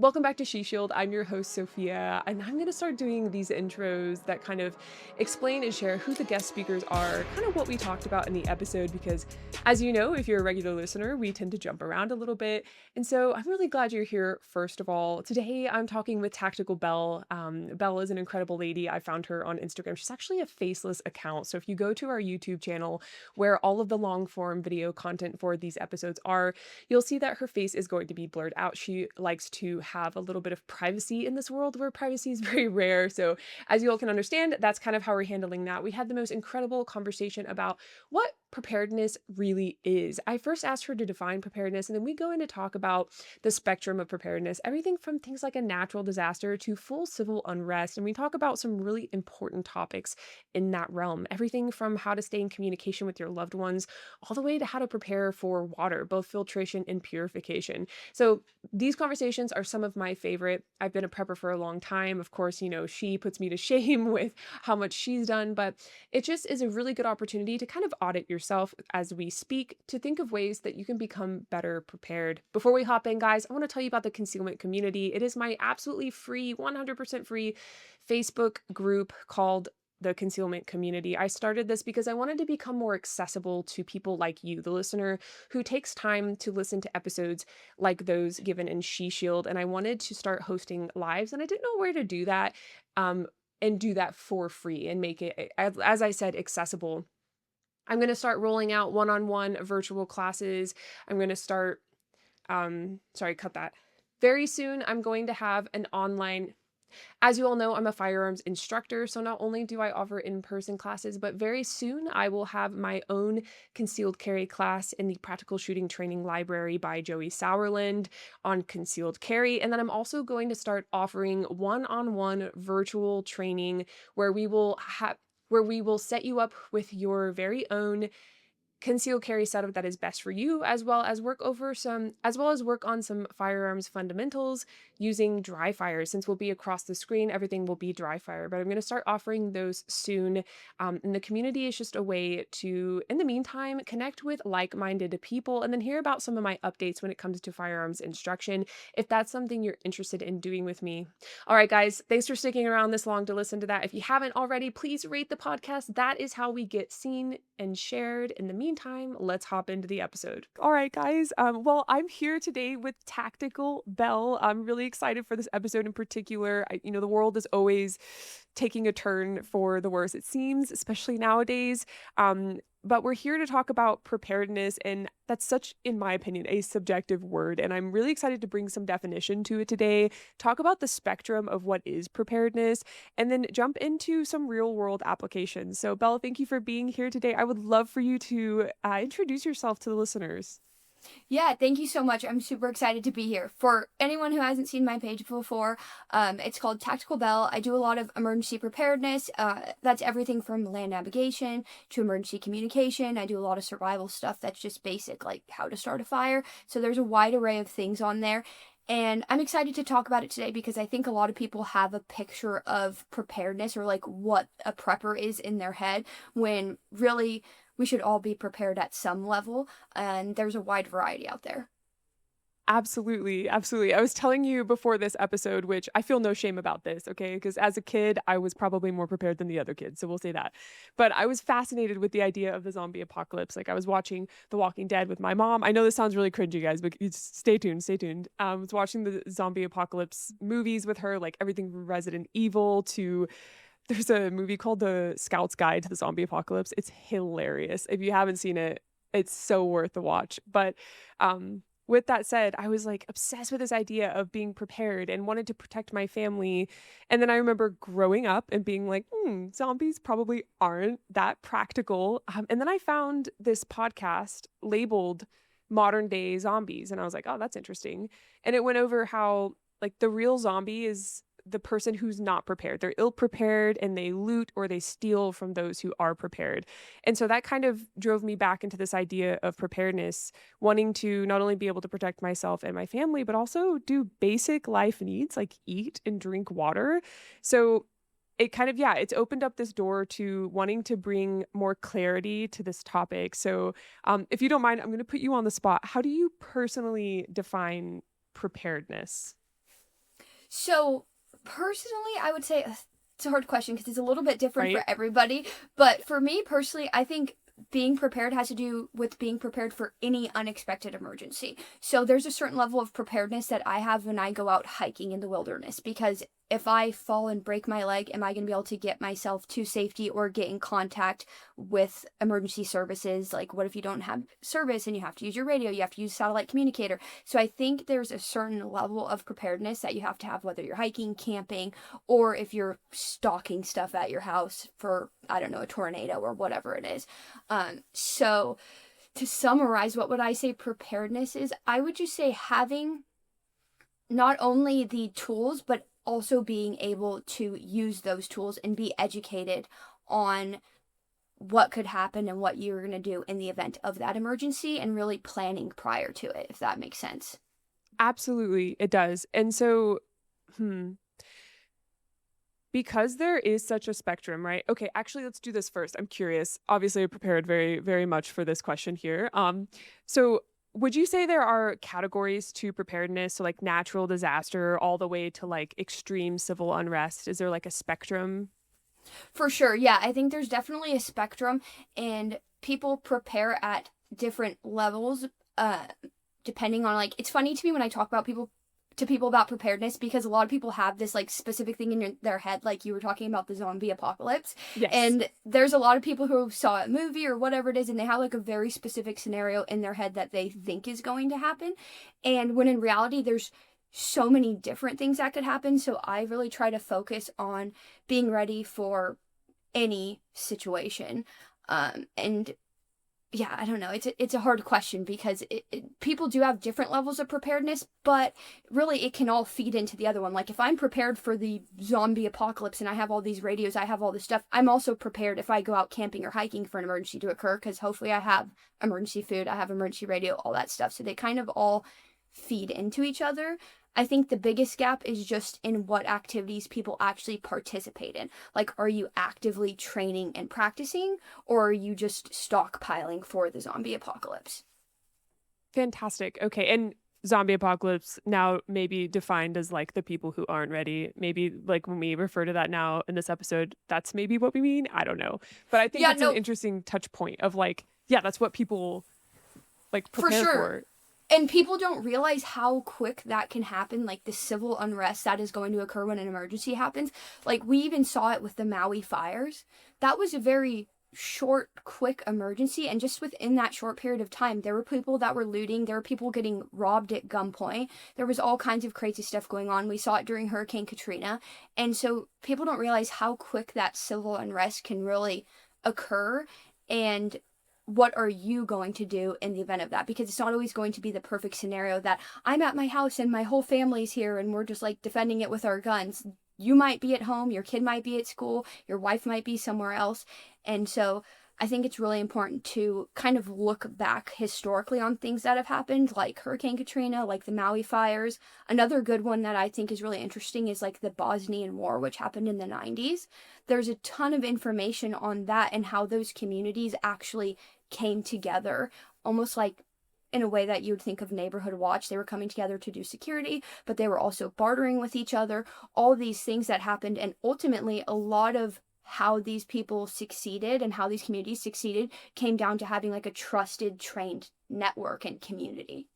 Welcome back to She Shield. I'm your host, Sophia, and I'm going to start doing these intros that kind of explain and share who the guest speakers are, kind of what we talked about in the episode, because as you know, if you're a regular listener, we tend to jump around a little bit. And so I'm really glad you're here, first of all. Today, I'm talking with Tactical Belle. Belle is an incredible lady. I found her on Instagram. She's actually a faceless account. So if you go to our YouTube channel, where all of the long form video content for these episodes are, you'll see that her face is going to be blurred out. She likes to have a little bit of privacy in this world where privacy is very rare. So, as you all can understand, that's kind of how we're handling that. We had the most incredible conversation about what preparedness really is. I first asked her to define preparedness, and then we go in to talk about the spectrum of preparedness, everything from things like a natural disaster to full civil unrest. And we talk about some really important topics in that realm, everything from how to stay in communication with your loved ones all the way to how to prepare for water, both filtration and purification. So these conversations are some of my favorite. I've been a prepper for a long time. Of course, she puts me to shame with how much she's done, but it just is a really good opportunity to kind of audit yourself as we speak, to think of ways that you can become better prepared. Before we hop in, guys, I want to tell you about the concealment community. It is my absolutely free, 100% free Facebook group called the concealment community. I started this because I wanted to become more accessible to people like you, the listener, who takes time to listen to episodes like those given in She Shield. And I wanted to start hosting lives, and I didn't know where to do that, and do that for free and make it, as I said, accessible. I'm going to start rolling out one-on-one virtual classes. I'm going to start, sorry, cut that. Very soon, I'm going to have an online, as you all know, I'm a firearms instructor, so not only do I offer in-person classes, but very soon I will have my own concealed carry class in the Practical Shooting Training Library by Joey Sauerland on concealed carry. And then I'm also going to start offering one-on-one virtual training where we will set you up with your very own concealed carry setup that is best for you, as well as work on some firearms fundamentals using dry fire. Since we'll be across the screen, everything will be dry fire, but I'm going to start offering those soon. And the community is just a way to, in the meantime, connect with like-minded people and then hear about some of my updates when it comes to firearms instruction, if that's something you're interested in doing with me. All right, guys, thanks for sticking around this long to listen to that. If you haven't already, please rate the podcast. That is how we get seen and shared. In the meantime, let's hop into the episode. All right, guys. Well, I'm here today with Tactical Belle. I'm really excited for this episode in particular. The world is always taking a turn for the worse, it seems, especially nowadays. But we're here to talk about preparedness, and that's such, in my opinion, a subjective word. And I'm really excited to bring some definition to it today, talk about the spectrum of what is preparedness, and then jump into some real world applications. So, Belle, thank you for being here today. I would love for you to introduce yourself to the listeners. Yeah, thank you so much. I'm super excited to be here. For anyone who hasn't seen my page before, it's called Tactical Belle. I do a lot of emergency preparedness. That's everything from land navigation to emergency communication. I do a lot of survival stuff that's just basic, like how to start a fire. So there's a wide array of things on there. And I'm excited to talk about it today because I think a lot of people have a picture of preparedness or like what a prepper is in their head, when really we should all be prepared at some level, and there's a wide variety out there. Absolutely. Absolutely. I was telling you before this episode, which I feel no shame about this, okay? Because as a kid, I was probably more prepared than the other kids. So we'll say that. But I was fascinated with the idea of the zombie apocalypse. Like, I was watching The Walking Dead with my mom. I know this sounds really cringy, guys, but stay tuned. Stay tuned. I was watching the zombie apocalypse movies with her, like everything from Resident Evil to, there's a movie called The Scout's Guide to the Zombie Apocalypse. It's hilarious. If you haven't seen it, it's so worth the watch. But with that said, I was like obsessed with this idea of being prepared and wanted to protect my family. And then I remember growing up and being like, zombies probably aren't that practical. And then I found this podcast labeled Modern Day Zombies. And I was like, oh, that's interesting. And it went over how, like, the real zombie is the person who's not prepared. They're ill prepared and they loot or they steal from those who are prepared. And so that kind of drove me back into this idea of preparedness, wanting to not only be able to protect myself and my family, but also do basic life needs like eat and drink water. So it kind of, yeah, it's opened up this door to wanting to bring more clarity to this topic. So if you don't mind, I'm going to put you on the spot. How do you personally define preparedness? So, personally, I would say it's a hard question because it's a little bit different for Right? everybody. But for me personally, I think being prepared has to do with being prepared for any unexpected emergency. So there's a certain level of preparedness that I have when I go out hiking in the wilderness, because if I fall and break my leg, am I going to be able to get myself to safety or get in contact with emergency services? Like, what if you don't have service and you have to use your radio, you have to use satellite communicator? So I think there's a certain level of preparedness that you have to have, whether you're hiking, camping, or if you're stocking stuff at your house for, I don't know, a tornado or whatever it is. So to summarize, what would I say preparedness is? I would just say having not only the tools, but also being able to use those tools and be educated on what could happen and what you're going to do in the event of that emergency, and really planning prior to it, if that makes sense. Absolutely, it does. And so, hmm, because there is such a spectrum, right? Okay, actually, let's do this first. I'm curious. Obviously, I prepared very, very much for this question here. So would you say there are categories to preparedness? So like natural disaster all the way to like extreme civil unrest? Is there like a spectrum? For sure. Yeah, I think there's definitely a spectrum, and people prepare at different levels, uh depending on, like, it's funny to me when I talk about people about preparedness, because a lot of people have this like specific thing in their head, like you were talking about the zombie apocalypse, Yes. and there's a lot of people who saw a movie or whatever it is, and they have like a very specific scenario in their head that they think is going to happen, and when in reality there's so many different things that could happen. So I really try to focus on being ready for any situation. And yeah, I don't know. It's a hard question because people do have different levels of preparedness, but really it can all feed into the other one. Like if I'm prepared for the zombie apocalypse and I have all these radios, I have all this stuff, I'm also prepared if I go out camping or hiking for an emergency to occur, because hopefully I have emergency food, I have emergency radio, all that stuff. So they kind of all feed into each other. I think the biggest gap is just in what activities people actually participate in. Like, are you actively training and practicing, or are you just stockpiling for the zombie apocalypse? Fantastic. Okay. And zombie apocalypse now maybe defined as like the people who aren't ready. Maybe like when we refer to that now in this episode, that's maybe what we mean. I don't know. But I think Yeah, that's an no, interesting touch point of like, yeah, that's what people like for prepare sure. for. And people don't realize how quick that can happen, like the civil unrest that is going to occur when an emergency happens. Like, we even saw it with the Maui fires. That was a very short, quick emergency, and just within that short period of time, there were people that were looting, there were people getting robbed at gunpoint, there was all kinds of crazy stuff going on. We saw it during Hurricane Katrina, and so people don't realize how quick that civil unrest can really occur. And what are you going to do in the event of that? Because it's not always going to be the perfect scenario that I'm at my house and my whole family's here and we're just like defending it with our guns. You might be at home, your kid might be at school, your wife might be somewhere else. And so I think it's really important to kind of look back historically on things that have happened, like Hurricane Katrina, like the Maui fires. Another good one that I think is really interesting is like the Bosnian War, which happened in the 90s. There's a ton of information on that and how those communities actually came together, almost like in a way that you would think of Neighborhood Watch. They were coming together to do security, but they were also bartering with each other. All these things that happened, and ultimately a lot of how these people succeeded and how these communities succeeded came down to having like a trusted, trained network and community.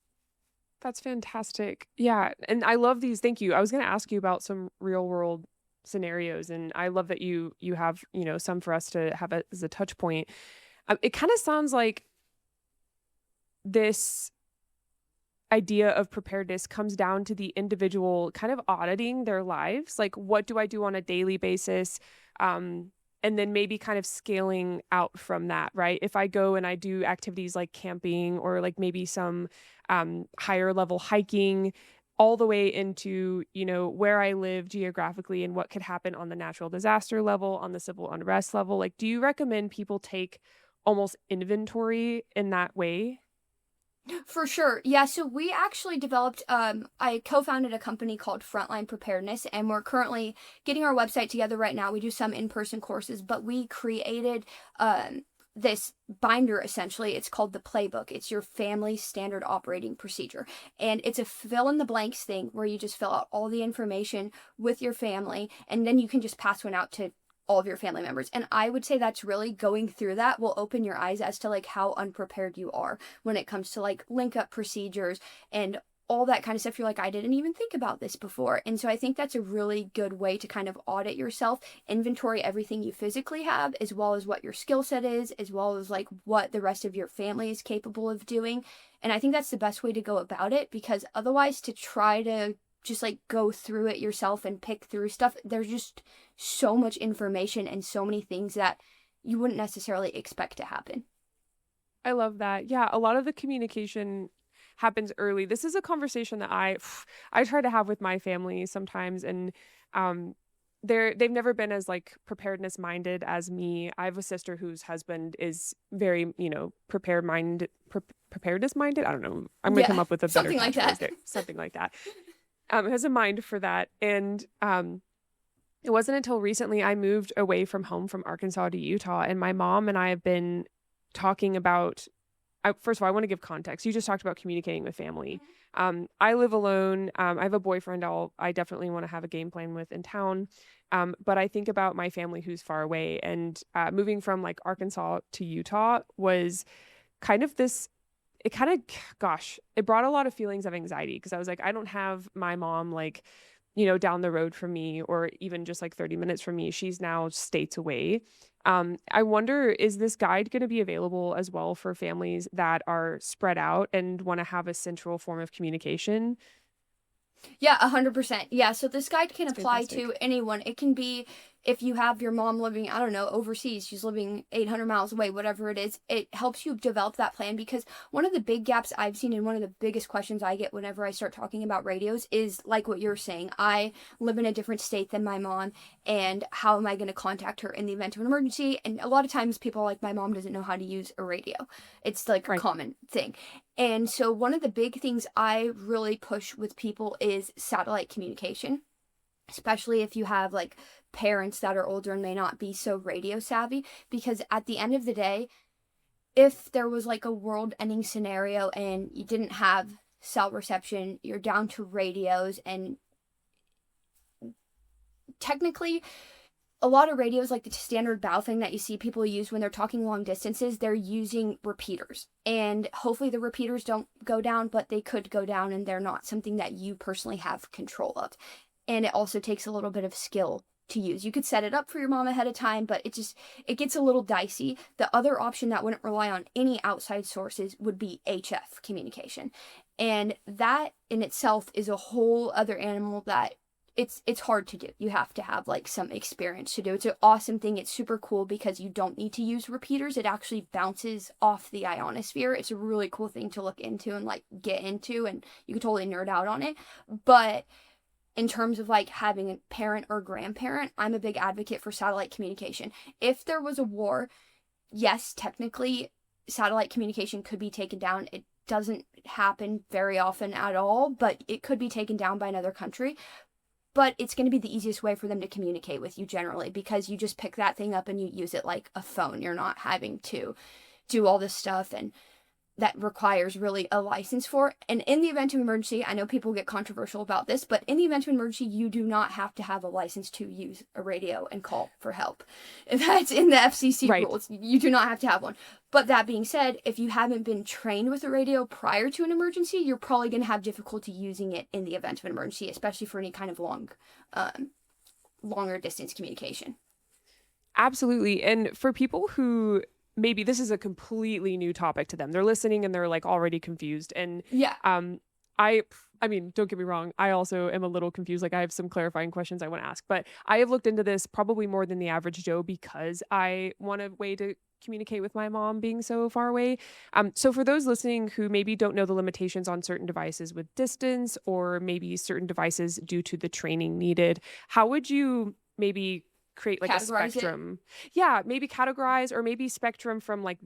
That's fantastic. Yeah. And I love these. Thank you. I was going to ask you about some real world scenarios, and I love that you have, some for us to have as a touch point. It kind of sounds like this idea of preparedness comes down to the individual kind of auditing their lives. Like, what do I do on a daily basis? And then maybe kind of scaling out from that, right? If I go and I do activities like camping or like maybe some higher level hiking, all the way into, where I live geographically and what could happen on the natural disaster level, on the civil unrest level. Like, do you recommend people take almost inventory in that way? For sure. Yeah, so we actually developed I co-founded a company called Frontline Preparedness, and we're currently getting our website together right now. We do some in-person courses, but we created this binder. Essentially, it's called the playbook. It's your family standard operating procedure, and it's a fill in the blanks thing where you just fill out all the information with your family, and then you can just pass one out to all of your family members. And I would say that's really, going through that will open your eyes as to like how unprepared you are when it comes to like link up procedures and all that kind of stuff. You're like, I didn't even think about this before. And so I think that's a really good way to kind of audit yourself, inventory everything you physically have, as well as what your skill set is, as well as like what the rest of your family is capable of doing. And I think that's the best way to go about it, because otherwise, to try to just like go through it yourself and pick through stuff, there's just so much information and so many things that you wouldn't necessarily expect to happen. I love that. Yeah, a lot of the communication happens early. This is a conversation that I try to have with my family sometimes, and they've never been as like preparedness minded as me. I have a sister whose husband is very, preparedness minded. I don't know. I'm gonna come up with a better something like that. Something like that. Has a mind for that, and it wasn't until recently I moved away from home from Arkansas to Utah, and my mom and I have been talking about. First of all, I want to give context. You just talked about communicating with family. I live alone. I have a boyfriend I definitely want to have a game plan with in town. But I think about my family who's far away, and moving from like Arkansas to Utah was kind of this, it brought a lot of feelings of anxiety, because I was like, I don't have my mom like, down the road from me, or even just like 30 minutes from me. She's now states away. I wonder, is this guide going to be available as well for families that are spread out and want to have a central form of communication? Yeah, 100%. Yeah, so this guide can That's apply fantastic. to anyone. It can be if you have your mom living, I don't know, overseas, she's living 800 miles away, whatever it is. It helps you develop that plan, because one of the big gaps I've seen, and one of the biggest questions I get whenever I start talking about radios, is like what you're saying. I live in a different state than my mom, and how am I going to contact her in the event of an emergency? And a lot of times people are like, my mom doesn't know how to use a radio. It's like a Right. common thing. And so one of the big things I really push with people is satellite communication, especially if you have like parents that are older and may not be so radio savvy, because at the end of the day, if there was like a world ending scenario and you didn't have cell reception, you're down to radios. And technically, a lot of radios, like the standard bow thing that you see people use when they're talking long distances, they're using repeaters. And hopefully the repeaters don't go down, but they could go down, and they're not something that you personally have control of. And it also takes a little bit of skill to use. You could set it up for your mom ahead of time, but it gets a little dicey. The other option that wouldn't rely on any outside sources would be HF communication. And that in itself is a whole other animal that it's hard to do. You have to have like some experience to do. It's an awesome thing. It's super cool because you don't need to use repeaters. It actually bounces off the ionosphere. It's a really cool thing to look into and like get into, and you can totally nerd out on it. But in terms of like having a parent or grandparent, I'm a big advocate for satellite communication. If there was a war, yes, technically satellite communication could be taken down. It doesn't happen very often at all, but it could be taken down by another country. But it's going to be the easiest way for them to communicate with you generally, because you just pick that thing up and you use it like a phone. You're not having to do all this stuff, and that requires really a license for. And in the event of emergency, I know people get controversial about this, but in the event of emergency, you do not have to have a license to use a radio and call for help. That's in the FCC Right. rules. You do not have to have one. But that being said, if you haven't been trained with a radio prior to an emergency, you're probably going to have difficulty using it in the event of an emergency, especially for any kind of longer distance communication. Absolutely. And for people who maybe this is a completely new topic to them, they're listening and they're like already confused. And Yeah. I mean, don't get me wrong, I also am a little confused. Like I have some clarifying questions I want to ask, but I have looked into this probably more than the average Joe, because I want a way to communicate with my mom being so far away. So for those listening who maybe don't know the limitations on certain devices with distance, or maybe certain devices due to the training needed, how would you maybe create like a spectrum? Yeah, maybe categorize, or maybe spectrum from like,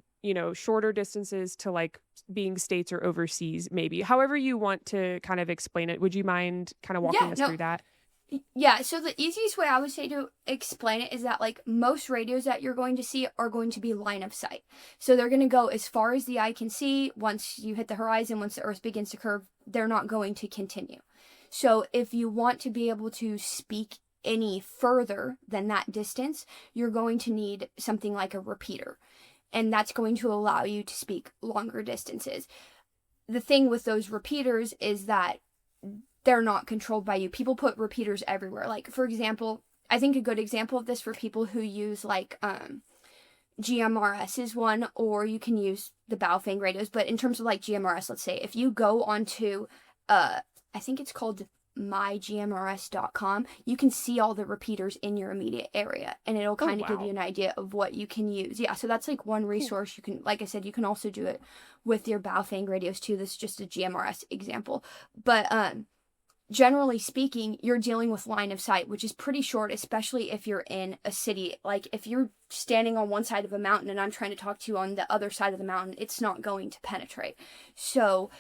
shorter distances to like being states or overseas, maybe. However you want to kind of explain it. Would you mind kind of walking us through that? Yeah, so the easiest way I would say to explain it is that like most radios that you're going to see are going to be line of sight. So they're going to go as far as the eye can see. Once you hit the horizon, once the earth begins to curve, they're not going to continue. So if you want to be able to speak any further than that distance, you're going to need something like a repeater. And that's going to allow you to speak longer distances. The thing with those repeaters is that they're not controlled by you. People put repeaters everywhere. Like, for example, I think a good example of this for people who use like GMRS is one, or you can use the Baofeng radios. But in terms of like GMRS, let's say if you go onto I think it's called mygmrs.com, you can see all the repeaters in your immediate area, and it'll kind of give you an idea of what you can use. Yeah, so that's like one resource. You can, like I said, you can also do it with your Baofeng radios too. This is just a GMRS example. But generally speaking, you're dealing with line of sight, which is pretty short, especially if you're in a city. Like if you're standing on one side of a mountain and I'm trying to talk to you on the other side of the mountain, it's not going to penetrate. So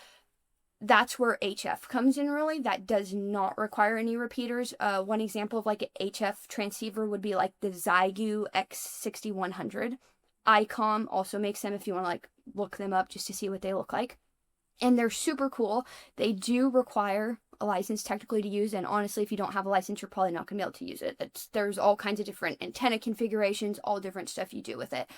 that's where HF comes in, really. That does not require any repeaters. One example of like an HF transceiver would be like the Xiegu X6100. ICOM also makes them if you want to like look them up just to see what they look like. And they're super cool. They do require a license technically to use, and honestly, if you don't have a license, you're probably not going to be able to use it. There's all kinds of different antenna configurations, all different stuff you do with it.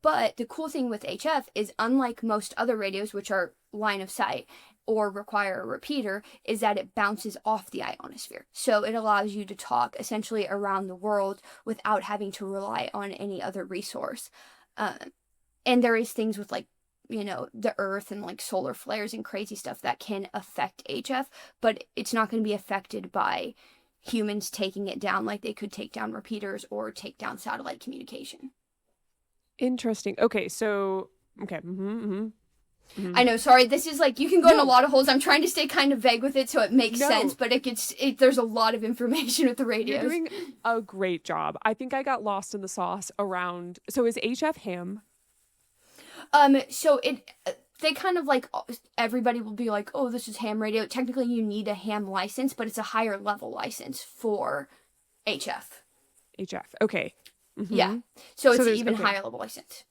But the cool thing with HF is, unlike most other radios, which are line of sight or require a repeater, is that it bounces off the ionosphere. So it allows you to talk essentially around the world without having to rely on any other resource. And there is things with like, you know, the earth and like solar flares and crazy stuff that can affect HF, but it's not going to be affected by humans taking it down like they could take down repeaters or take down satellite communication. Interesting. Okay, so okay. I know, sorry, this is like, you can go in a lot of holes. I'm trying to stay kind of vague with it so it makes sense, but there's a lot of information with the radios. You're doing a great job. I think I got lost in the sauce around, so is HF ham? So they kind of like, everybody will be like, oh, this is ham radio. Technically you need a ham license, but it's a higher level license for HF. HF, okay. Yeah. So it's an even higher level license.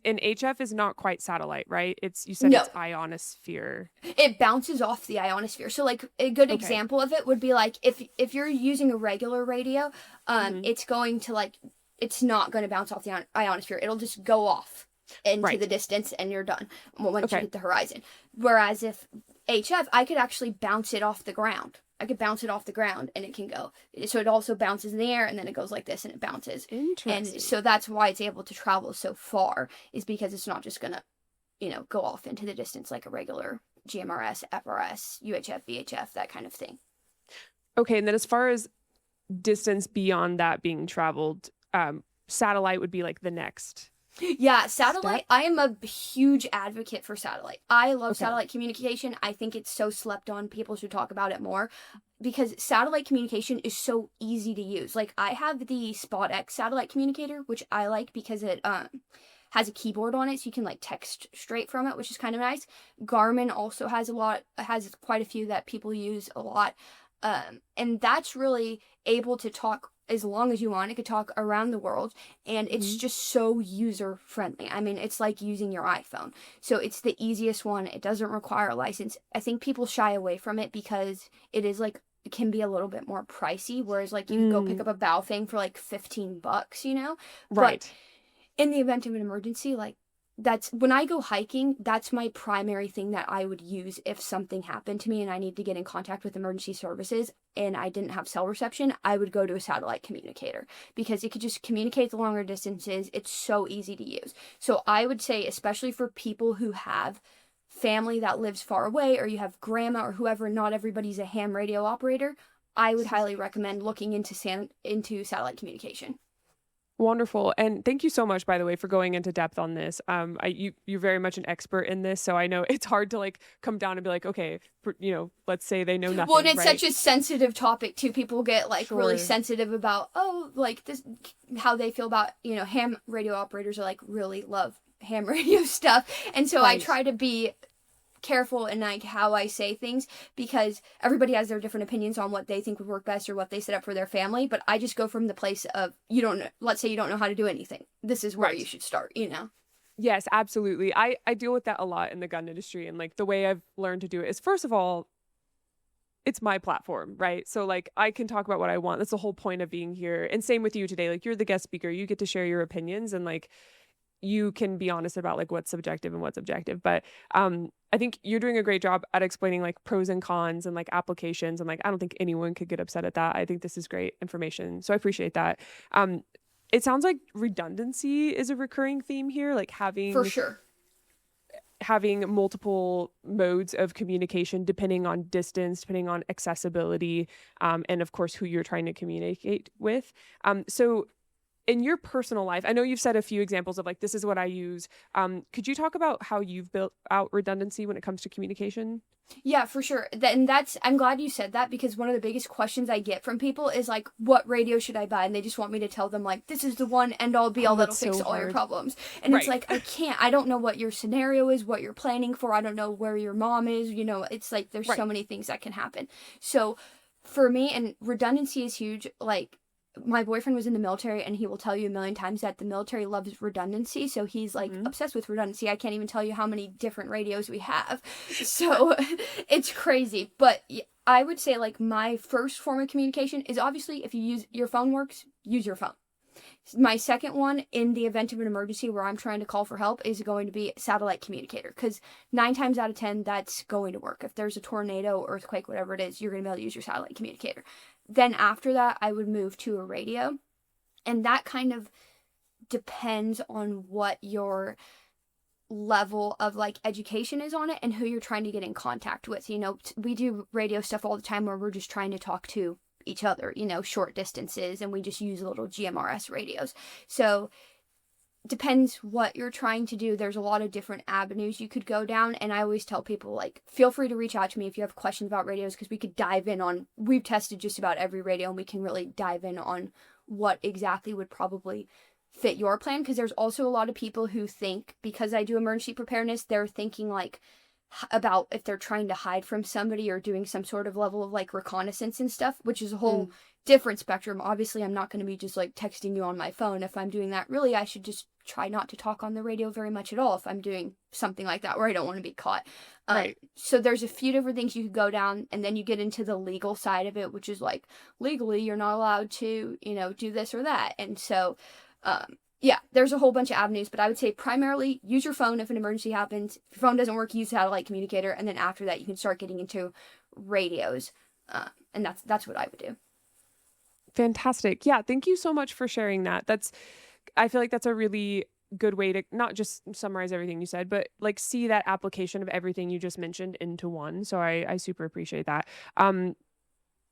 And HF is not quite satellite, right? You said it's ionosphere. It bounces off the ionosphere. So like a good example of it would be like if you're using a regular radio, it's going to like, it's not going to bounce off the ionosphere. It'll just go off into the distance and you're done once you hit the horizon. Whereas if HF, I could actually bounce it off the ground. I could bounce it off the ground and it can go. So it also bounces in the air and then it goes like this and it bounces. Interesting. And so that's why it's able to travel so far, is because it's not just going to, you know, go off into the distance like a regular GMRS, FRS, UHF, VHF, that kind of thing. Okay, and then as far as distance beyond that being traveled, satellite would be like the next. Yeah, satellite. I am a huge advocate for satellite. I love satellite communication. I think it's so slept on. People should talk about it more because satellite communication is so easy to use. Like I have the Spot X satellite communicator, which I like because it has a keyboard on it, so you can like text straight from it, which is kind of nice. Garmin also has quite a few that people use a lot. And that's really able to talk as long as you want. It could talk around the world, and it's just so user friendly. I mean, it's like using your iPhone. So it's the easiest one. It doesn't require a license. I think people shy away from it because it is like, it can be a little bit more pricey, whereas like you can go pick up a Baofeng for like $15, you know? Right. But in the event of an emergency, like that's when I go hiking, that's my primary thing that I would use if something happened to me and I need to get in contact with emergency services and I didn't have cell reception. I would go to a satellite communicator because it could just communicate the longer distances. It's so easy to use. So I would say, especially for people who have family that lives far away, or you have grandma or whoever, not everybody's a ham radio operator, I would highly recommend looking into satellite communication. Wonderful. And thank you so much, by the way, for going into depth on this. You're very much an expert in this, so I know it's hard to like come down and be like, okay, you know, let's say they know nothing. Well, and it's such a sensitive topic too. People get like really sensitive about, like this, how they feel about, you know, ham radio operators are like really love ham radio stuff. And so I try to be careful in like how I say things, because everybody has their different opinions on what they think would work best or what they set up for their family. But I just go from the place of, you don't know, let's say you don't know how to do anything. This is where you should start, you know? Yes, absolutely. I deal with that a lot in the gun industry. And like the way I've learned to do it is, first of all, it's my platform, right? So like I can talk about what I want. That's the whole point of being here. And same with you today. Like you're the guest speaker. You get to share your opinions, and like you can be honest about like what's subjective and what's objective. But I think you're doing a great job at explaining like pros and cons and like applications, and like I don't think anyone could get upset at that. I think this is great information. So I appreciate that. It sounds like redundancy is a recurring theme here, like For sure. having multiple modes of communication depending on distance, depending on accessibility, and of course who you're trying to communicate with. So in your personal life, I know you've said a few examples of like, this is what I use. Could you talk about how you've built out redundancy when it comes to communication? Yeah, for sure. And I'm glad you said that, because one of the biggest questions I get from people is like, what radio should I buy? And they just want me to tell them like, this is the one end all be all that'll fix all your problems. And it's like, I don't know what your scenario is, what you're planning for. I don't know where your mom is. You know, it's like, there's so many things that can happen. So for me, and redundancy is huge. Like, my boyfriend was in the military, and he will tell you a million times that the military loves redundancy. So he's like obsessed with redundancy. I can't even tell you how many different radios we have. So it's crazy. But I would say like my first form of communication is obviously, if you use your phone works, use your phone. My second one, in the event of an emergency where I'm trying to call for help, is going to be satellite communicator, because 9 times out of 10 that's going to work. If there's a tornado, earthquake, whatever it is, you're going to be able to use your satellite communicator. Then after that, I would move to a radio, and that kind of depends on what your level of like education is on it and who you're trying to get in contact with. You know, we do radio stuff all the time where we're just trying to talk to each other, you know, short distances, and we just use little GMRS radios. So depends what you're trying to do. There's a lot of different avenues you could go down, and I always tell people like, feel free to reach out to me if you have questions about radios, because we could dive in on, we've tested just about every radio, and we can really dive in on what exactly would probably fit your plan. Because there's also a lot of people who think, because I do emergency preparedness, they're thinking like about if they're trying to hide from somebody or doing some sort of level of like reconnaissance and stuff, which is a whole different spectrum. Obviously, I'm not going to be just like texting you on my phone. If I'm doing that, really, I should just try not to talk on the radio very much at all if I'm doing something like that where I don't want to be caught. So there's a few different things you could go down, and then you get into the legal side of it, which is like, legally, you're not allowed to, you know, do this or that. And so, yeah, there's a whole bunch of avenues, but I would say primarily use your phone if an emergency happens. If your phone doesn't work, use satellite communicator, and then after that, you can start getting into radios, and that's what I would do. Fantastic. Yeah, thank you so much for sharing that. I feel like that's a really good way to not just summarize everything you said, but like see that application of everything you just mentioned into one. So I super appreciate that. I want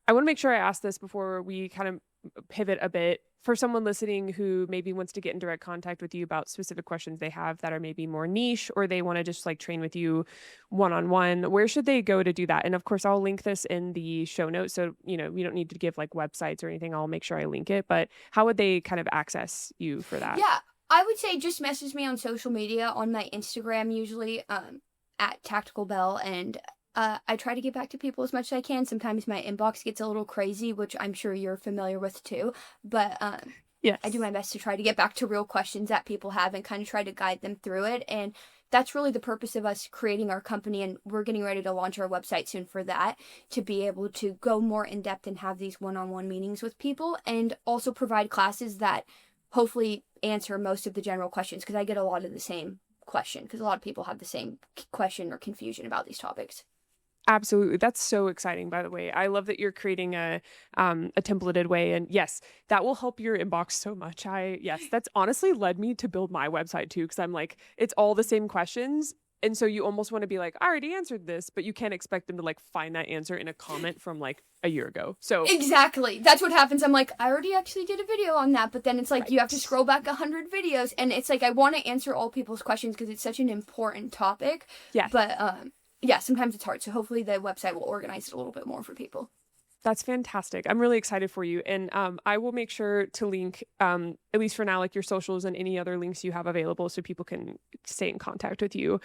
to make sure I ask this before we kind of pivot a bit. For someone listening who maybe wants to get in direct contact with you about specific questions they have that are maybe more niche, or they want to just like train with you one-on-one, where should they go to do that? And of course, I'll link this in the show notes. So, you know, we don't need to give like websites or anything. I'll make sure I link it. But how would they kind of access you for that? Yeah, I would say just message me on social media, on my Instagram, usually at Tactical Belle, and I try to get back to people as much as I can. Sometimes my inbox gets a little crazy, which I'm sure you're familiar with too. But yes, I do my best to try to get back to real questions that people have and kind of try to guide them through it. And that's really the purpose of us creating our company. And we're getting ready to launch our website soon for that, to be able to go more in depth and have these one-on-one meetings with people, and also provide classes that hopefully answer most of the general questions, because I get a lot of the same question, because a lot of people have the same question or confusion about these topics. Absolutely. That's so exciting, by the way. I love that you're creating a templated way. And yes, that will help your inbox so much. Yes, that's honestly led me to build my website too, because I'm like, it's all the same questions. And so you almost want to be like, I already answered this, but you can't expect them to like find that answer in a comment from like a year ago. So exactly. That's what happens. I'm like, I already actually did a video on that, but then it's like, you have to scroll back 100 videos. And it's like, I want to answer all people's questions because it's such an important topic. Yeah. But yeah, sometimes it's hard. So hopefully the website will organize it a little bit more for people. That's fantastic. I'm really excited for you. And I will make sure to link, at least for now, like your socials and any other links you have available so people can stay in contact with you.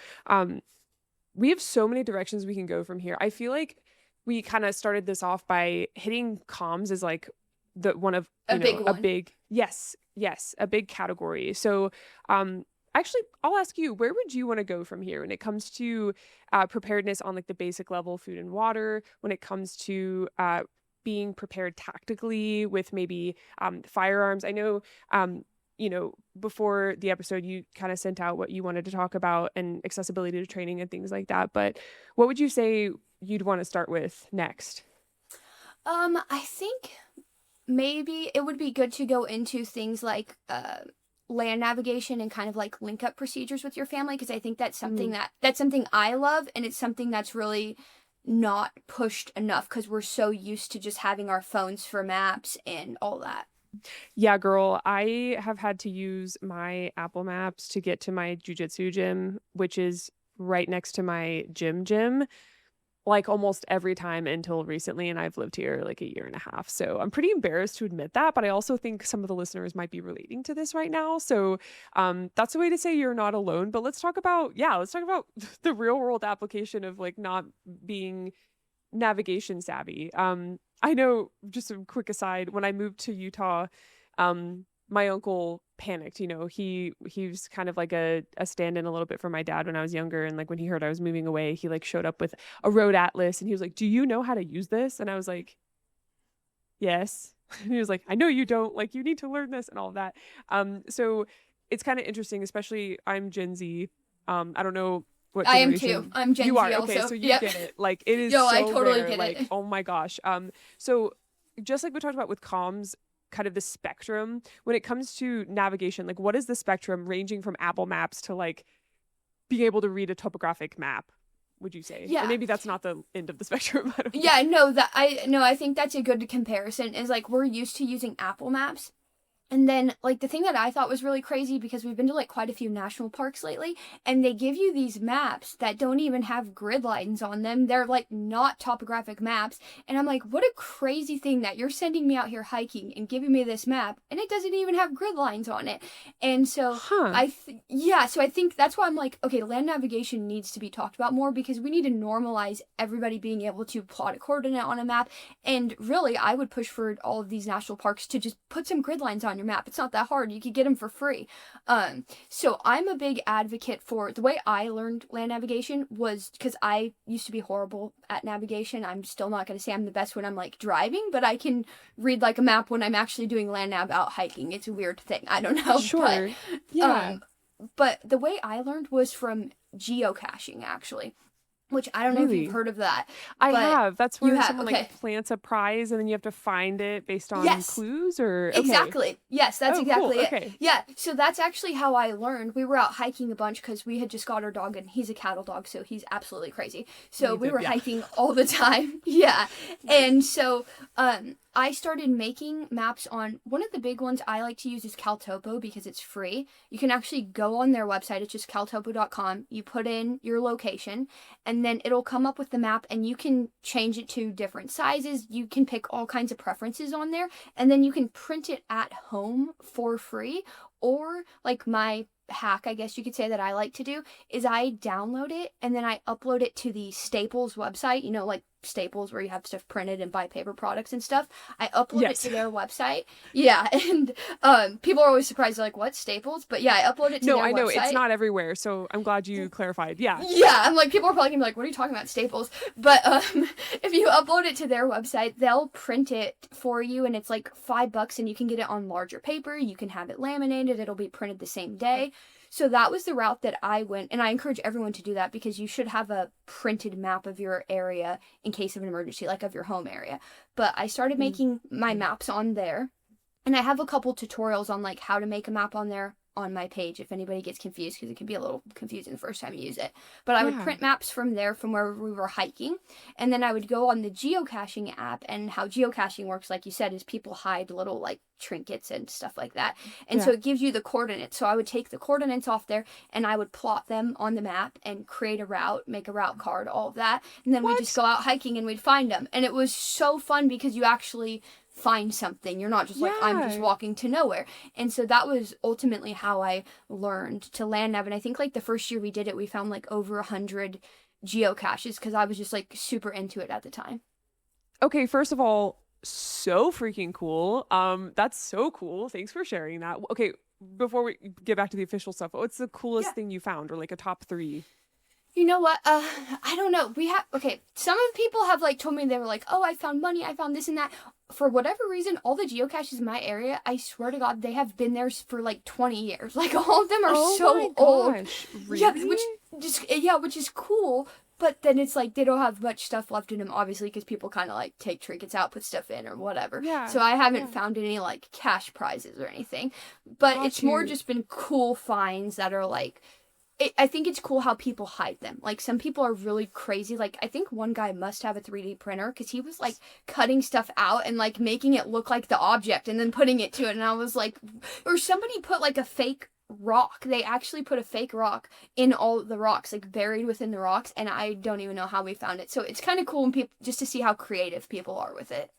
we have so many directions we can go from here. I feel like we kind of started this off by hitting comms as like the one of, A you know, big a one. big, yes, a big category. So, actually, I'll ask you, where would you want to go from here when it comes to preparedness on like the basic level, food and water, when it comes to being prepared tactically with maybe firearms? I know, you know, before the episode, you kind of sent out what you wanted to talk about and accessibility to training and things like that. But what would you say you'd want to start with next? I think maybe it would be good to go into things like land navigation and kind of like link up procedures with your family, because I think that's something Mm. that's something I love, and it's something that's really not pushed enough because we're so used to just having our phones for maps and all that. Yeah, girl, I have had to use my Apple Maps to get to my jujitsu gym, which is right next to my gym, like almost every time until recently. And I've lived here like a year and a half. So I'm pretty embarrassed to admit that. But I also think some of the listeners might be relating to this right now. So that's a way to say you're not alone. But let's talk about the real world application of like not being navigation savvy. I know, just a quick aside, when I moved to Utah, my uncle panicked. You know, he was kind of like a stand-in a little bit for my dad when I was younger. And like when he heard I was moving away, he like showed up with a road atlas and he was like, "Do you know how to use this?" And I was like, "Yes." And he was like, "I know you don't, like you need to learn this," and all of that. So it's kind of interesting, especially I'm Gen Z. I don't know what I am too. generation I'm Gen you are. Z Okay, also. so you Yep. get it. Like it is Yo, I so totally rare. get Like, it. oh my gosh. So just like we talked about with comms, kind of the spectrum when it comes to navigation, like what is the spectrum ranging from Apple Maps to like being able to read a topographic map, would you say? Or Yeah. maybe that's not the end of the spectrum. I don't know. Yeah, no, I think that's a good comparison is like we're used to using Apple Maps. And then, like, the thing that I thought was really crazy, because we've been to, like, quite a few national parks lately, and they give you these maps that don't even have grid lines on them. They're, like, not topographic maps. And I'm like, what a crazy thing that you're sending me out here hiking and giving me this map, and it doesn't even have grid lines on it. And so, Huh. so I think that's why I'm like, okay, land navigation needs to be talked about more, because we need to normalize everybody being able to plot a coordinate on a map. And really, I would push for all of these national parks to just put some grid lines on your map. It's not that hard. You could get them for free. So I'm a big advocate for the way I learned land navigation was because I used to be horrible at navigation. I'm still not going to say I'm the best when I'm like driving, but I can read like a map when I'm actually doing land nav out hiking. It's a weird thing. I don't know, Sure. Yeah. but the way I learned was from geocaching, actually, which I don't know if you've Really? heard of that, I but have. That's you where have. someone Okay. like plants a prize and then you have to find it based on Yes. clues or okay. Exactly. Yes, that's Oh, cool. exactly it. Okay. Yeah, so that's actually how I learned. We were out hiking a bunch because we had just got our dog, and he's a cattle dog, so he's absolutely crazy. So Me we too. were Yeah. hiking all the time. Yeah. And so I started making maps on one of the big ones I like to use is Caltopo because it's free. You can actually go on their website. It's just caltopo.com. You put in your location, and then it'll come up with the map, and you can change it to different sizes. You can pick all kinds of preferences on there, and then you can print it at home for free. Or like my hack, I guess you could say, that I like to do is I download it and then I upload it to the Staples website, you know, like Staples where you have stuff printed and buy paper products and stuff. I upload it Yes. to their website. Yeah, and people are always surprised, they're like, what, Staples? But yeah, I upload it to No, their I know it's website. not everywhere, so I'm glad you clarified. Yeah. Yeah, I'm like, people are probably gonna be like, what are you talking about, Staples? But if you upload it to their website, they'll print it for you, and it's like $5, and you can get it on larger paper. You can have it laminated. It'll be printed the same day. So that was the route that I went, and I encourage everyone to do that because you should have a printed map of your area in case of an emergency, like of your home area. But I started making my maps on there, and I have a couple tutorials on like how to make a map on there on my page if anybody gets confused, because it can be a little confusing the first time you use it. But I would Yeah. print maps from there from where we were hiking, and then I would go on the geocaching app. And how geocaching works, like you said, is people hide little like trinkets and stuff like that, and so Yeah. it gives you the coordinates. So I would take the coordinates off there and I would plot them on the map and create a route, make a route card, all of that, and then we'd just What? go out hiking and we'd find them. And it was so fun because you actually find something. You're not just like, I'm just Yeah. walking to nowhere. And so that was ultimately how I learned to land nav. And I think like the first year we did it, we found like over 100 geocaches because I was just like super into it at the time. Okay, first of all, so freaking cool. That's so cool. Thanks for sharing that. Okay, before we get back to the official stuff, what's the coolest Yeah. thing you found, or like a top three? You know what? I don't know. We have okay. Some of the people have like told me they were like, "Oh, I found money. I found this and that." For whatever reason, all the geocaches in my area, I swear to God, they have been there for like 20 years. Like all of them are Oh so my old. gosh, Yeah, really? which is cool. But then it's like they don't have much stuff left in them, obviously, because people kind of like take trinkets out, put stuff in, or whatever. Yeah, So I haven't yeah. found any like cash prizes or anything. But Got it's more you. just been cool finds that are like I think it's cool how people hide them. Like some people are really crazy. Like I think one guy must have a 3D printer because he was like cutting stuff out and like making it look like the object and then putting it to it. And I was like, or somebody put like a fake rock. They actually put a fake rock in all the rocks, like buried within the rocks. And I don't even know how we found it. So it's kind of cool when people just to see how creative people are with it.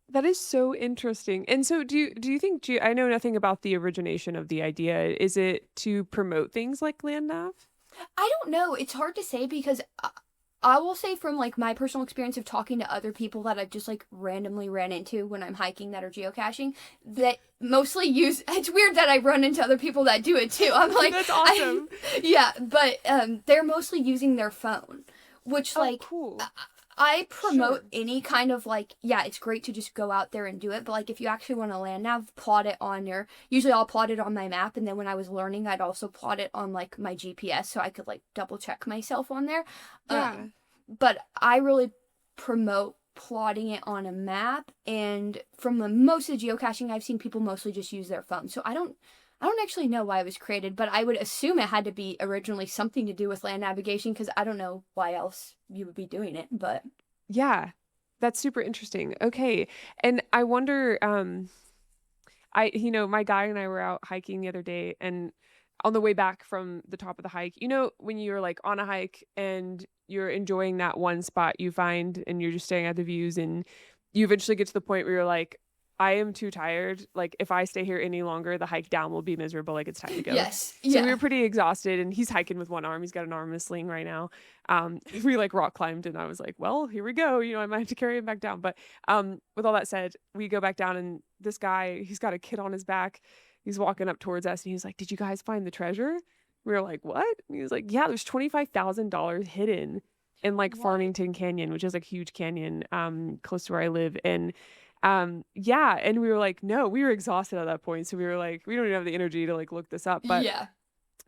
That is so interesting. And so do you think I know nothing about the origination of the idea. Is it to promote things like land nav? I don't know. It's hard to say because I will say from like my personal experience of talking to other people that I've just like randomly ran into when I'm hiking that are geocaching that mostly use it's weird that I run into other people that do it too. I'm like That's awesome. yeah, but they're mostly using their phone, which Oh, like cool. I promote Sure. any kind of like, yeah, it's great to just go out there and do it. But like, if you actually want to land nav, plot it on your, usually I'll plot it on my map. And then when I was learning, I'd also plot it on like my GPS so I could like double check myself on there. Yeah. But I really promote plotting it on a map. And from the most of the geocaching I've seen, people mostly just use their phone. So I don't actually know why it was created, but I would assume it had to be originally something to do with land navigation because I don't know why else you would be doing it, but Yeah. That's super interesting. Okay. And I wonder, my guy and I were out hiking the other day, and on the way back from the top of the hike, when you're like on a hike and you're enjoying that one spot you find and you're just staring at the views, and you eventually get to the point where you're like, I am too tired. Like, if I stay here any longer, the hike down will be miserable. Like, it's time to go. yes, So we yeah. were pretty exhausted, and he's hiking with one arm. He's got an arm in a sling right now. We like rock climbed, and I was like, well, here we go. I might have to carry him back down. But with all that said, we go back down, and this guy, he's got a kid on his back. He's walking up towards us, and he's like, did you guys find the treasure? We were like, what? And he was like, yeah, there's $25,000 hidden in like What? Farmington Canyon, which is like a huge canyon close to where I live. And yeah, and we were like, no, we were exhausted at that point, so we were like, we don't even have the energy to like look this up. But Yeah.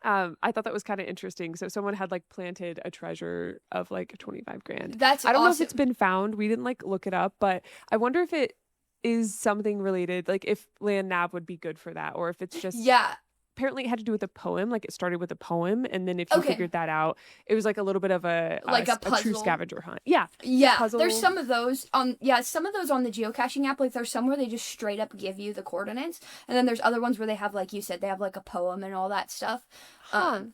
I thought that was kind of interesting. So someone had like planted a treasure of like 25 grand. That's I don't know if it's awesome. been found. We didn't like look it up, but I wonder if it is something related, like if land nav would be good for that, or if it's just Yeah. apparently it had to do with a poem. Like, it started with a poem, and then if you Okay. figured that out, it was like a little bit of Like a a true puzzle. scavenger hunt. Yeah, Yeah, puzzle. there's some of those on some of those on the geocaching app. Like there's some where they just straight up give you the coordinates, and then there's other ones where they have like you said they have like a poem and all that stuff. Huh.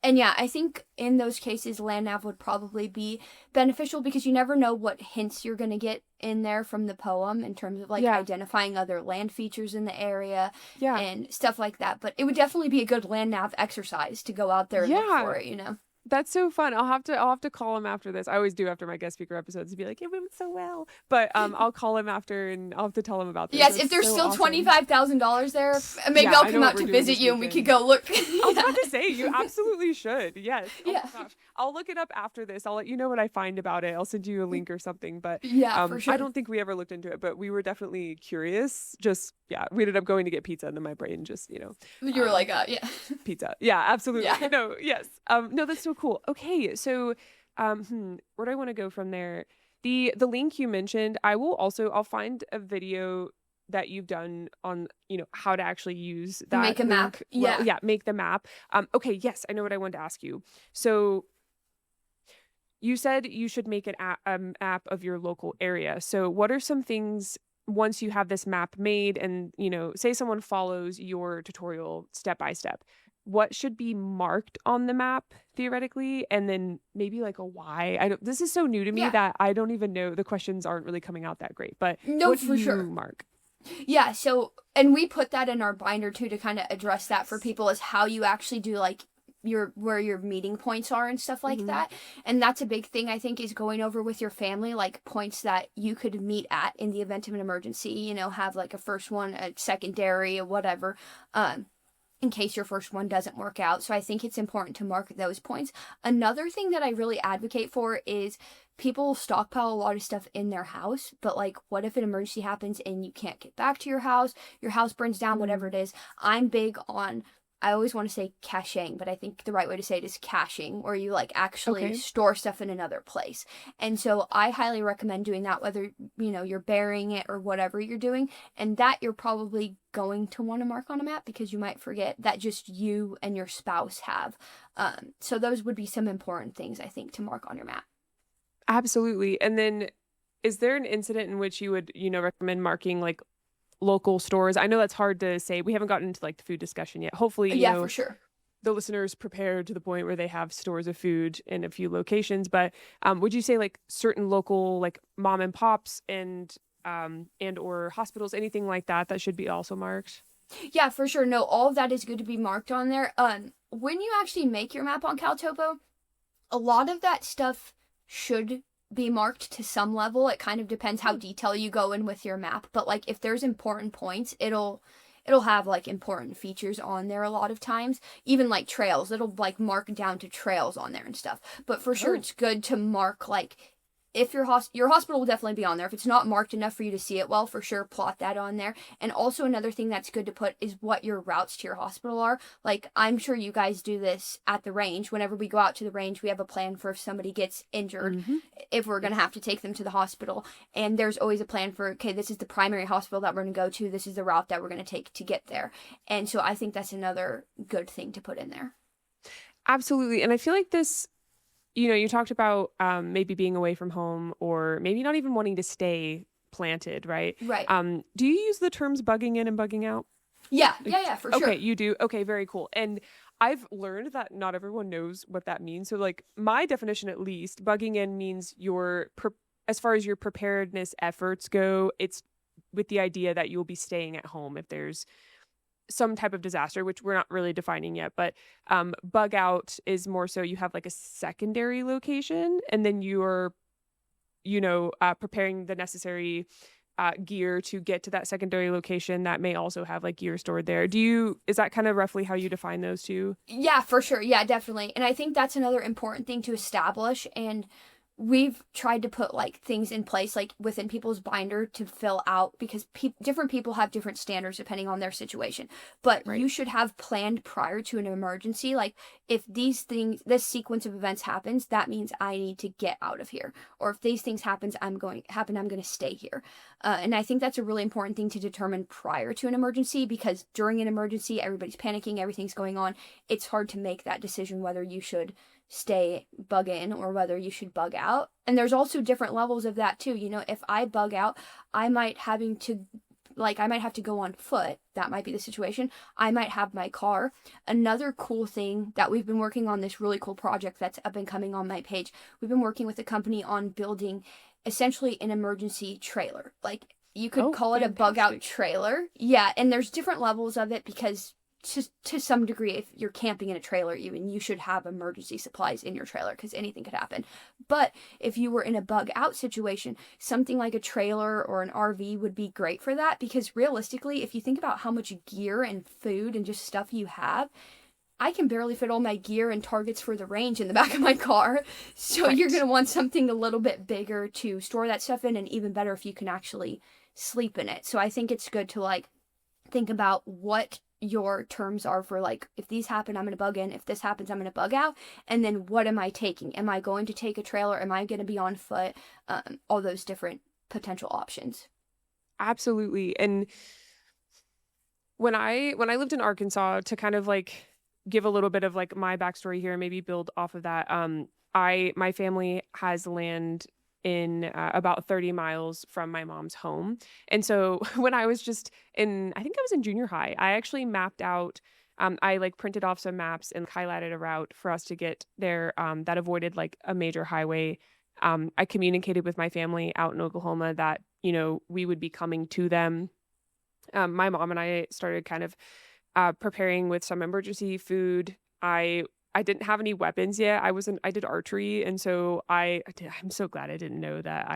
And yeah, I think in those cases land nav would probably be beneficial because you never know what hints you're gonna get in there from the poem in terms of like Yeah. identifying other land features in the area Yeah. and stuff like that. But it would definitely be a good land nav exercise to go out there and look Yeah. for it. That's so fun. I'll have to call him after this. I always do after my guest speaker episodes to be like, it went so well. But I'll call him after, and I'll have to tell him about this. Yes, That's if there's so still awesome. $25,000 there, maybe Yeah, I'll I know come what out we're to doing visit this you and we could weekend. go look. I was about to say, you absolutely should. Yes. Oh Yeah. my gosh. I'll look it up after this. I'll let you know what I find about it. I'll send you a link or something. But Yeah, for sure. I don't think we ever looked into it, but we were definitely curious. Just, yeah, we ended up going to get pizza, and then my brain just, You were like, yeah. pizza. Yeah, absolutely. Yeah. No, yes. No, that's so cool. Okay, so where do I want to go from there? The link you mentioned, I'll find a video that you've done on, how to actually use that Make a map. link. Yeah. Well, yeah, make the map. Okay, yes, I know what I wanted to ask you. So you said you should make an app of your local area. So what are some things once you have this map made and, say someone follows your tutorial step by step, what should be marked on the map theoretically, and then maybe like a why? This is so new to me Yeah. that I don't even know. The questions aren't really coming out that great, but No, what for do you sure. mark? Yeah, so, and we put that in our binder too to kind of address that for people is how you actually do like your where your meeting points are and stuff like Hmm. that. And that's a big thing, I think, is going over with your family, like points that you could meet at in the event of an emergency, have like a first one, a secondary, or whatever. Um, in case your first one doesn't work out. So I think it's important to mark those points. Another thing that I really advocate for is people stockpile a lot of stuff in their house, but like what if an emergency happens and you can't get back to your house burns down, whatever Mm. it is. I'm big on, I always want to say caching, but I think the right way to say it is caching, where you like actually Okay. store stuff in another place. And so I highly recommend doing that, whether you're burying it or whatever you're doing, and that you're probably going to want to mark on a map because you might forget that just you and your spouse have. So those would be some important things, I think, to mark on your map. Absolutely. And then is there an incident in which you would, recommend marking like local stores? I know that's hard to say. We haven't gotten into like the food discussion yet. Hopefully, Yeah, for sure. the listeners prepared to the point where they have stores of food in a few locations. But would you say like certain local like mom and pops and or hospitals, anything like that, that should be also marked? Yeah, for sure. No, all of that is good to be marked on there. When you actually make your map on Caltopo, a lot of that stuff should be marked to some level. It kind of depends how detailed you go in with your map, but like if there's important points, it'll have like important features on there a lot of times. Even like trails, it'll like mark down to trails on there and stuff. But for sure Oh, it's good to mark like if your hospital will definitely be on there. If it's not marked enough for you to see it well, for sure plot that on there. And also another thing that's good to put is what your routes to your hospital are. Like I'm sure you guys do this at the range. Whenever we go out to the range, we have a plan for if somebody gets injured, mm-hmm. if we're going to Yes. have to take them to the hospital. And there's always a plan for, okay, this is the primary hospital that we're going to go to. This is the route that we're going to take to get there. And so I think that's another good thing to put in there. Absolutely. And I feel like this, you talked about maybe being away from home or maybe not even wanting to stay planted, right? Right. Do you use the terms bugging in and bugging out? Yeah, Like, yeah, yeah, for okay, sure. you do. Okay, very cool. And I've learned that not everyone knows what that means. So, like, my definition at least, bugging in means as far as your preparedness efforts go, it's with the idea that you'll be staying at home if there's some type of disaster, which we're not really defining yet. But bug out is more so you have like a secondary location and then you're, preparing the necessary gear to get to that secondary location that may also have like gear stored there. Is that kind of roughly how you define those two? Yeah, for sure. Yeah, definitely. And I think that's another important thing to establish. And we've tried to put like things in place like within people's binder to fill out because different people have different standards depending on their situation, but Right. you should have planned prior to an emergency, like if this sequence of events happens, that means I need to get out of here, or if these things I'm going to stay here. And I think that's a really important thing to determine prior to an emergency, because during an emergency everybody's panicking, everything's going on. It's hard to make that decision whether you should stay bug in or whether you should bug out. And there's also different levels of that too. If I bug out, I might have to go on foot. That might be the situation. I might have my car. Another cool thing that we've been working on, this really cool project that's up and coming on my page. We've been working with a company on building essentially an emergency trailer. Like you could Oh, call it a bug out fantastic. trailer. Yeah, and there's different levels of it because to some degree, if you're camping in a trailer, even you should have emergency supplies in your trailer because anything could happen. But if you were in a bug out situation, something like a trailer or an RV would be great for that, because realistically, if you think about how much gear and food and just stuff you have, I can barely fit all my gear and targets for the range in the back of my car. So you're going Right. to want something a little bit bigger to store that stuff in, and even better if you can actually sleep in it. So I think it's good to like think about what your terms are for, like, if these happen, I'm going to bug in. If this happens, I'm going to bug out. And then what am I taking? Am I going to take a trailer? Am I going to be on foot? All those different potential options. Absolutely. And when I lived in Arkansas, to kind of like give a little bit of like my backstory here and maybe build off of that, my family has land in about 30 miles from my mom's home. And so when I was just I think I was in junior high, I actually mapped out, I like printed off some maps and highlighted a route for us to get there, that avoided like a major highway. I communicated with my family out in Oklahoma that, we would be coming to them. My mom and I started kind of preparing with some emergency food. I I didn't have any weapons yet. I did archery, and so I'm so glad I didn't know that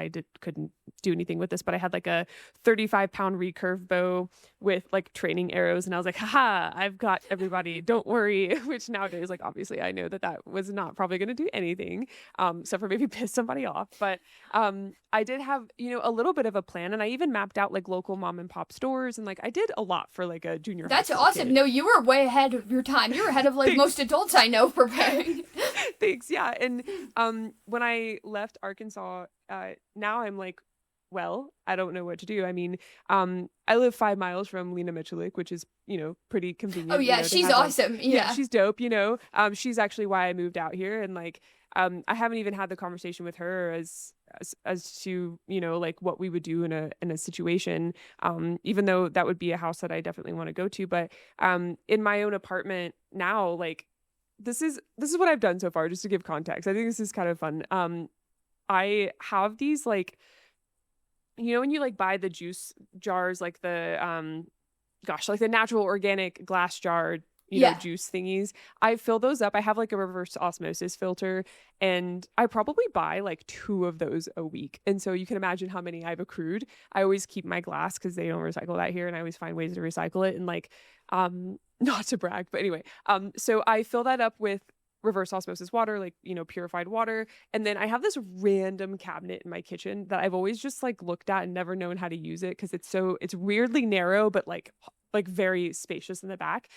couldn't do anything with this, but I had like a 35-pound recurve bow with like training arrows, and I was like, haha, I've got everybody, don't worry. Which nowadays, like obviously I know that that was not probably going to do anything, except for maybe piss somebody off. But I did have, a little bit of a plan, and I even mapped out like local mom and pop stores, and like I did a lot for like a junior high That's school awesome. kid. No, you were way ahead of your time. You were ahead of like most Thanks. adults I know preparing. Thanks. Yeah. And when I left Arkansas, now I'm like, well, I don't know what to do. I mean, I live 5 miles from Lena Michelik, which is, pretty Oh convenient, yeah, to she's have like, awesome. yeah, Yeah. she's dope, she's actually why I moved out here. And like, I haven't even had the conversation with her as to, like what we would do in a situation. Even though that would be a house that I definitely want to go to. But in my own apartment now, like, this is what I've done so far, just to give context. I think this is kind of fun. I have these like, when you like buy the juice jars, like the like the natural organic glass jar, Yeah. juice thingies. I fill those up. I have like a reverse osmosis filter, and I probably buy like 2 of those a week. And so you can imagine how many I've accrued. I always keep my glass because they don't recycle that here, and I always find ways to recycle it. And like, not to brag, but anyway, so I fill that up with reverse osmosis water, like, purified water. And then I have this random cabinet in my kitchen that I've always just like looked at and never known how to use it because it's weirdly narrow, but like very spacious in the back.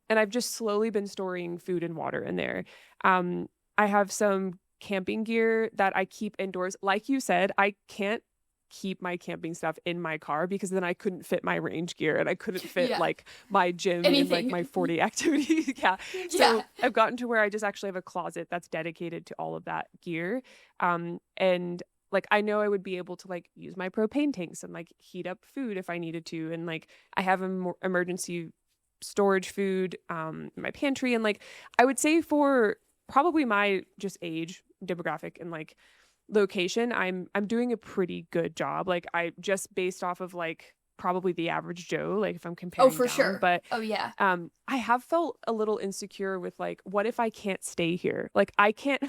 And I've just slowly been storing food and water in there. I have some camping gear that I keep indoors. Like you said, I can't keep my camping stuff in my car because then I couldn't fit my range gear and I couldn't fit Yeah. like my gym in like Anything. my 40 activities. Yeah. Yeah. So I've gotten to where I just actually have a closet that's dedicated to all of that gear. And like I know I would be able to like use my propane tanks and like heat up food if I needed to. And like I have emergency storage food in my pantry. And like I would say for probably my just age demographic and like location, I'm doing a pretty good job. Like I just based off of like probably the average Joe, like if I'm Oh, comparing for down. sure. But Oh yeah. I have felt a little insecure with like, what if I can't stay here? Like I can't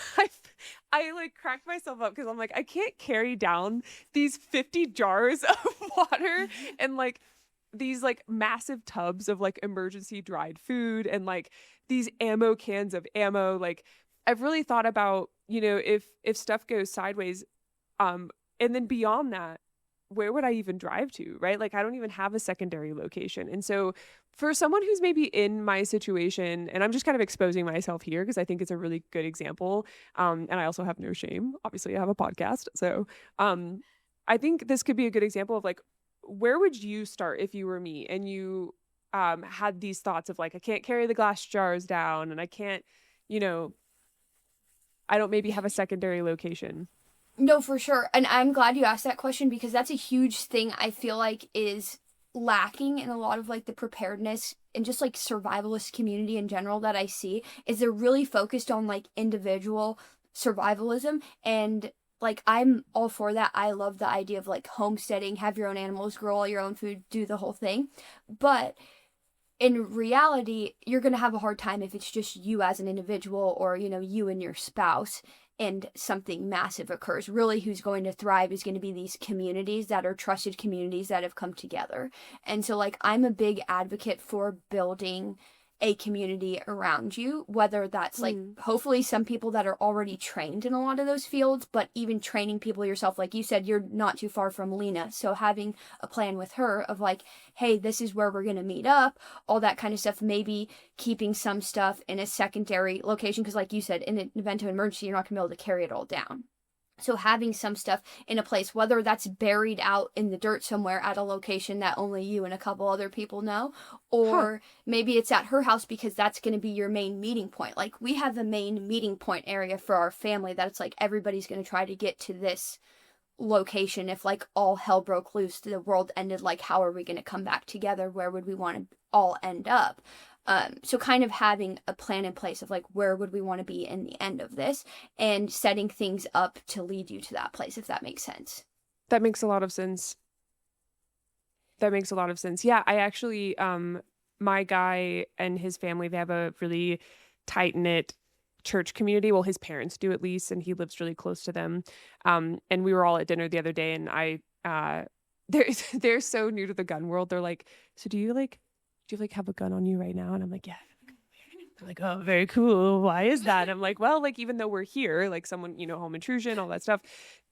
I like cracked myself up because I'm like, I can't carry down these 50 jars of water and like these like massive tubs of like emergency dried food and like these ammo cans of ammo. Like I've really thought about, if stuff goes sideways, and then beyond that, where would I even drive to, right? Like I don't even have a secondary location. And so for someone who's maybe in my situation, and I'm just kind of exposing myself here because I think it's a really good example. And I also have no shame. Obviously, I have a podcast. So I think this could be a good example of like, where would you start if you were me and you had these thoughts of like, I can't carry the glass jars down and I can't, you know, I don't maybe have a secondary location. No, for sure. And I'm glad you asked that question because that's a huge thing I feel like is lacking in a lot of like the preparedness and just like survivalist community in general that I see is they're really focused on like individual survivalism and like I'm all for that. I love the idea of like homesteading, have your own animals, grow all your own food, do the whole thing. But in reality, you're going to have a hard time if it's just you as an individual or, you and your spouse and something massive occurs. Really, who's going to thrive is going to be these communities that are trusted communities that have come together. And so, like, I'm a big advocate for building a community around you, whether that's like hopefully some people that are already trained in a lot of those fields, but even training people yourself. Like you said, you're not too far from Lena. So having a plan with her of like, hey, this is where we're going to meet up, all that kind of stuff, maybe keeping some stuff in a secondary location. Because like you said, in an event of emergency, you're not going to be able to carry it all down. So having some stuff in a place, whether that's buried out in the dirt somewhere at a location that only you and a couple other people know, or maybe it's at her house because that's going to be your main meeting point. Like we have a main meeting point area for our family that it's like everybody's going to try to get to this location. If like all hell broke loose, the world ended, like how are we going to come back together? Where would we want to all end up? So kind of having a plan in place of like where would we want to be in the end of this and setting things up to lead you to that place, if that makes sense. That makes a lot of sense. That makes a lot of sense. Yeah, I actually, my guy and his family, they have a really tight knit church community. Well, his parents do at least, and he lives really close to them. And we were all at dinner the other day, and they're so new to the gun world. They're like, so do you like have a gun on you right now? And I'm like, yeah. They're like, oh, very cool. Why is that? And I'm like, well, like, even though we're here, like someone, home intrusion, all that stuff,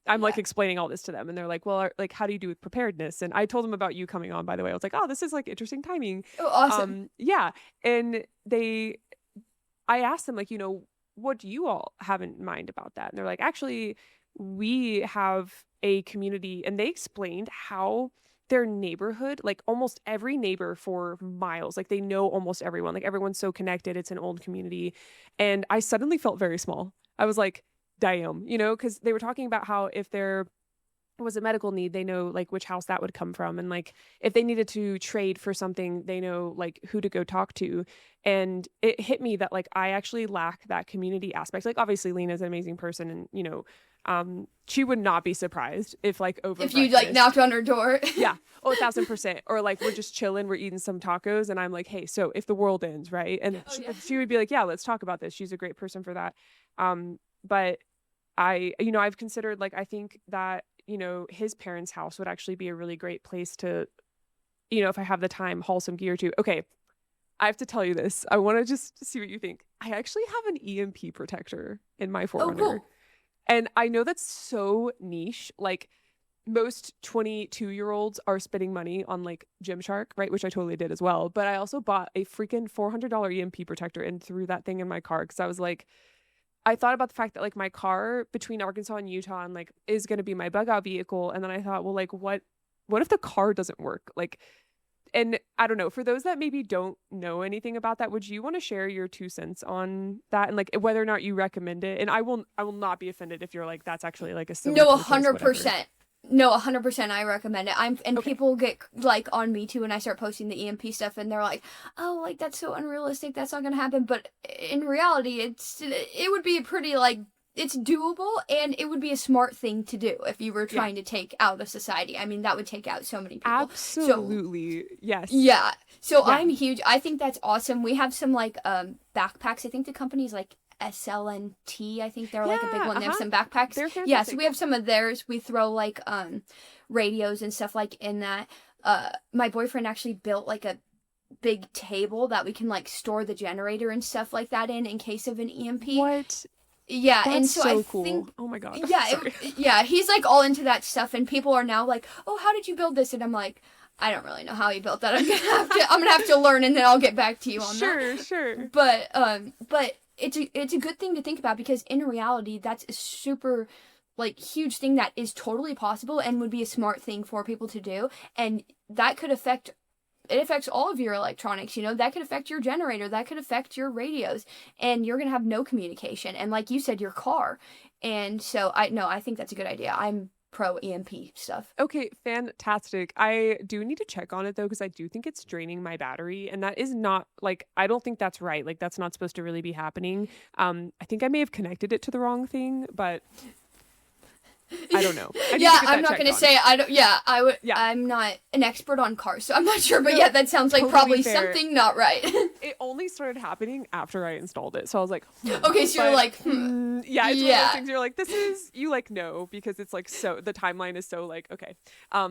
I'm like explaining all this to them. And they're like, well, like, how do you do with preparedness? And I told them about you coming on, by the way. I was like, oh, this is like interesting timing. Oh, awesome. Yeah. And I asked them, like, what do you all have in mind about that? And they're like, actually, we have a community. And they explained how their neighborhood, like almost every neighbor for miles, like they know almost everyone, like everyone's so connected. It's an old community. And I suddenly felt very small. I was like, damn, because they were talking about how if there was a medical need, they know like which house that would come from. And like if they needed to trade for something, they know like who to go talk to. And it hit me that like I actually lack that community aspect. Like obviously Lena's an amazing person, and she would not be surprised if like over if you like knocked on her door. Yeah. Oh, 1,000%. Or like we're just chilling, we're eating some tacos, and I'm like, hey, so if the world ends, right? And she would be like, yeah, let's talk about this. She's a great person for that. But I've considered, like, I think that, his parents' house would actually be a really great place to, if I have the time, haul some gear to. Okay, I have to tell you this. I want to just see what you think. I actually have an EMP protector in my 4Runner. Oh, cool. And I know that's so niche. Like, most 22-year-olds are spending money on like Gymshark, right? Which I totally did as well. But I also bought a freaking $400 EMP protector and threw that thing in my car because I was like, I thought about the fact that like my car between Arkansas and Utah and like is going to be my bug out vehicle. And then I thought, well, like what if the car doesn't work? Like, and I don't know, for those that maybe don't know anything about that, would you want to share your 2 cents on that and like whether or not you recommend it? And I will not be offended if you're like, that's actually like a silly No, purchase, 100%. No, 100% I recommend it. People get like on me too when I start posting the EMP stuff and they're like, oh, like that's so unrealistic, that's not gonna happen. But in reality, it would be a pretty like, it's doable, and it would be a smart thing to do if you were trying to take out a society. I mean, that would take out so many people. Absolutely. Yes. Yeah. So I'm huge. I think that's awesome. We have some like backpacks. I think the company's like SLNT, I think they're like a big one. They have some backpacks. Yeah, so we have some of theirs. We throw like radios and stuff like in that. My boyfriend actually built like a big table that we can like store the generator and stuff like that in case of an EMP. What? Yeah, that's and so I cool. think, oh my god. Yeah, he's like all into that stuff, and people are now like, oh, how did you build this? And I'm like, I don't really know how he built that. I'm gonna have to learn, and then I'll get back to you on that. Sure. But it's a good thing to think about, because in reality, that's a super like huge thing that is totally possible and would be a smart thing for people to do, and that could affects all of your electronics. That could affect your generator, that could affect your radios, and you're gonna have no communication, and like you said, your car. And so I think that's a good idea. I'm pro EMP stuff. Okay, fantastic. I do need to check on it though, because I do think it's draining my battery, and that is not like, I don't think that's right. Like, that's not supposed to really be happening. I think I may have connected it to the wrong thing, but I don't know. I'm not going to say I don't. Yeah, I would. Yeah. I'm not an expert on cars, so I'm not sure. But that sounds like totally probably fair. Something not right. It only started happening after I installed it, so I was like, okay, so you're like, yeah, it's one of those things. You're like, this is no, because it's like so the timeline is so like okay.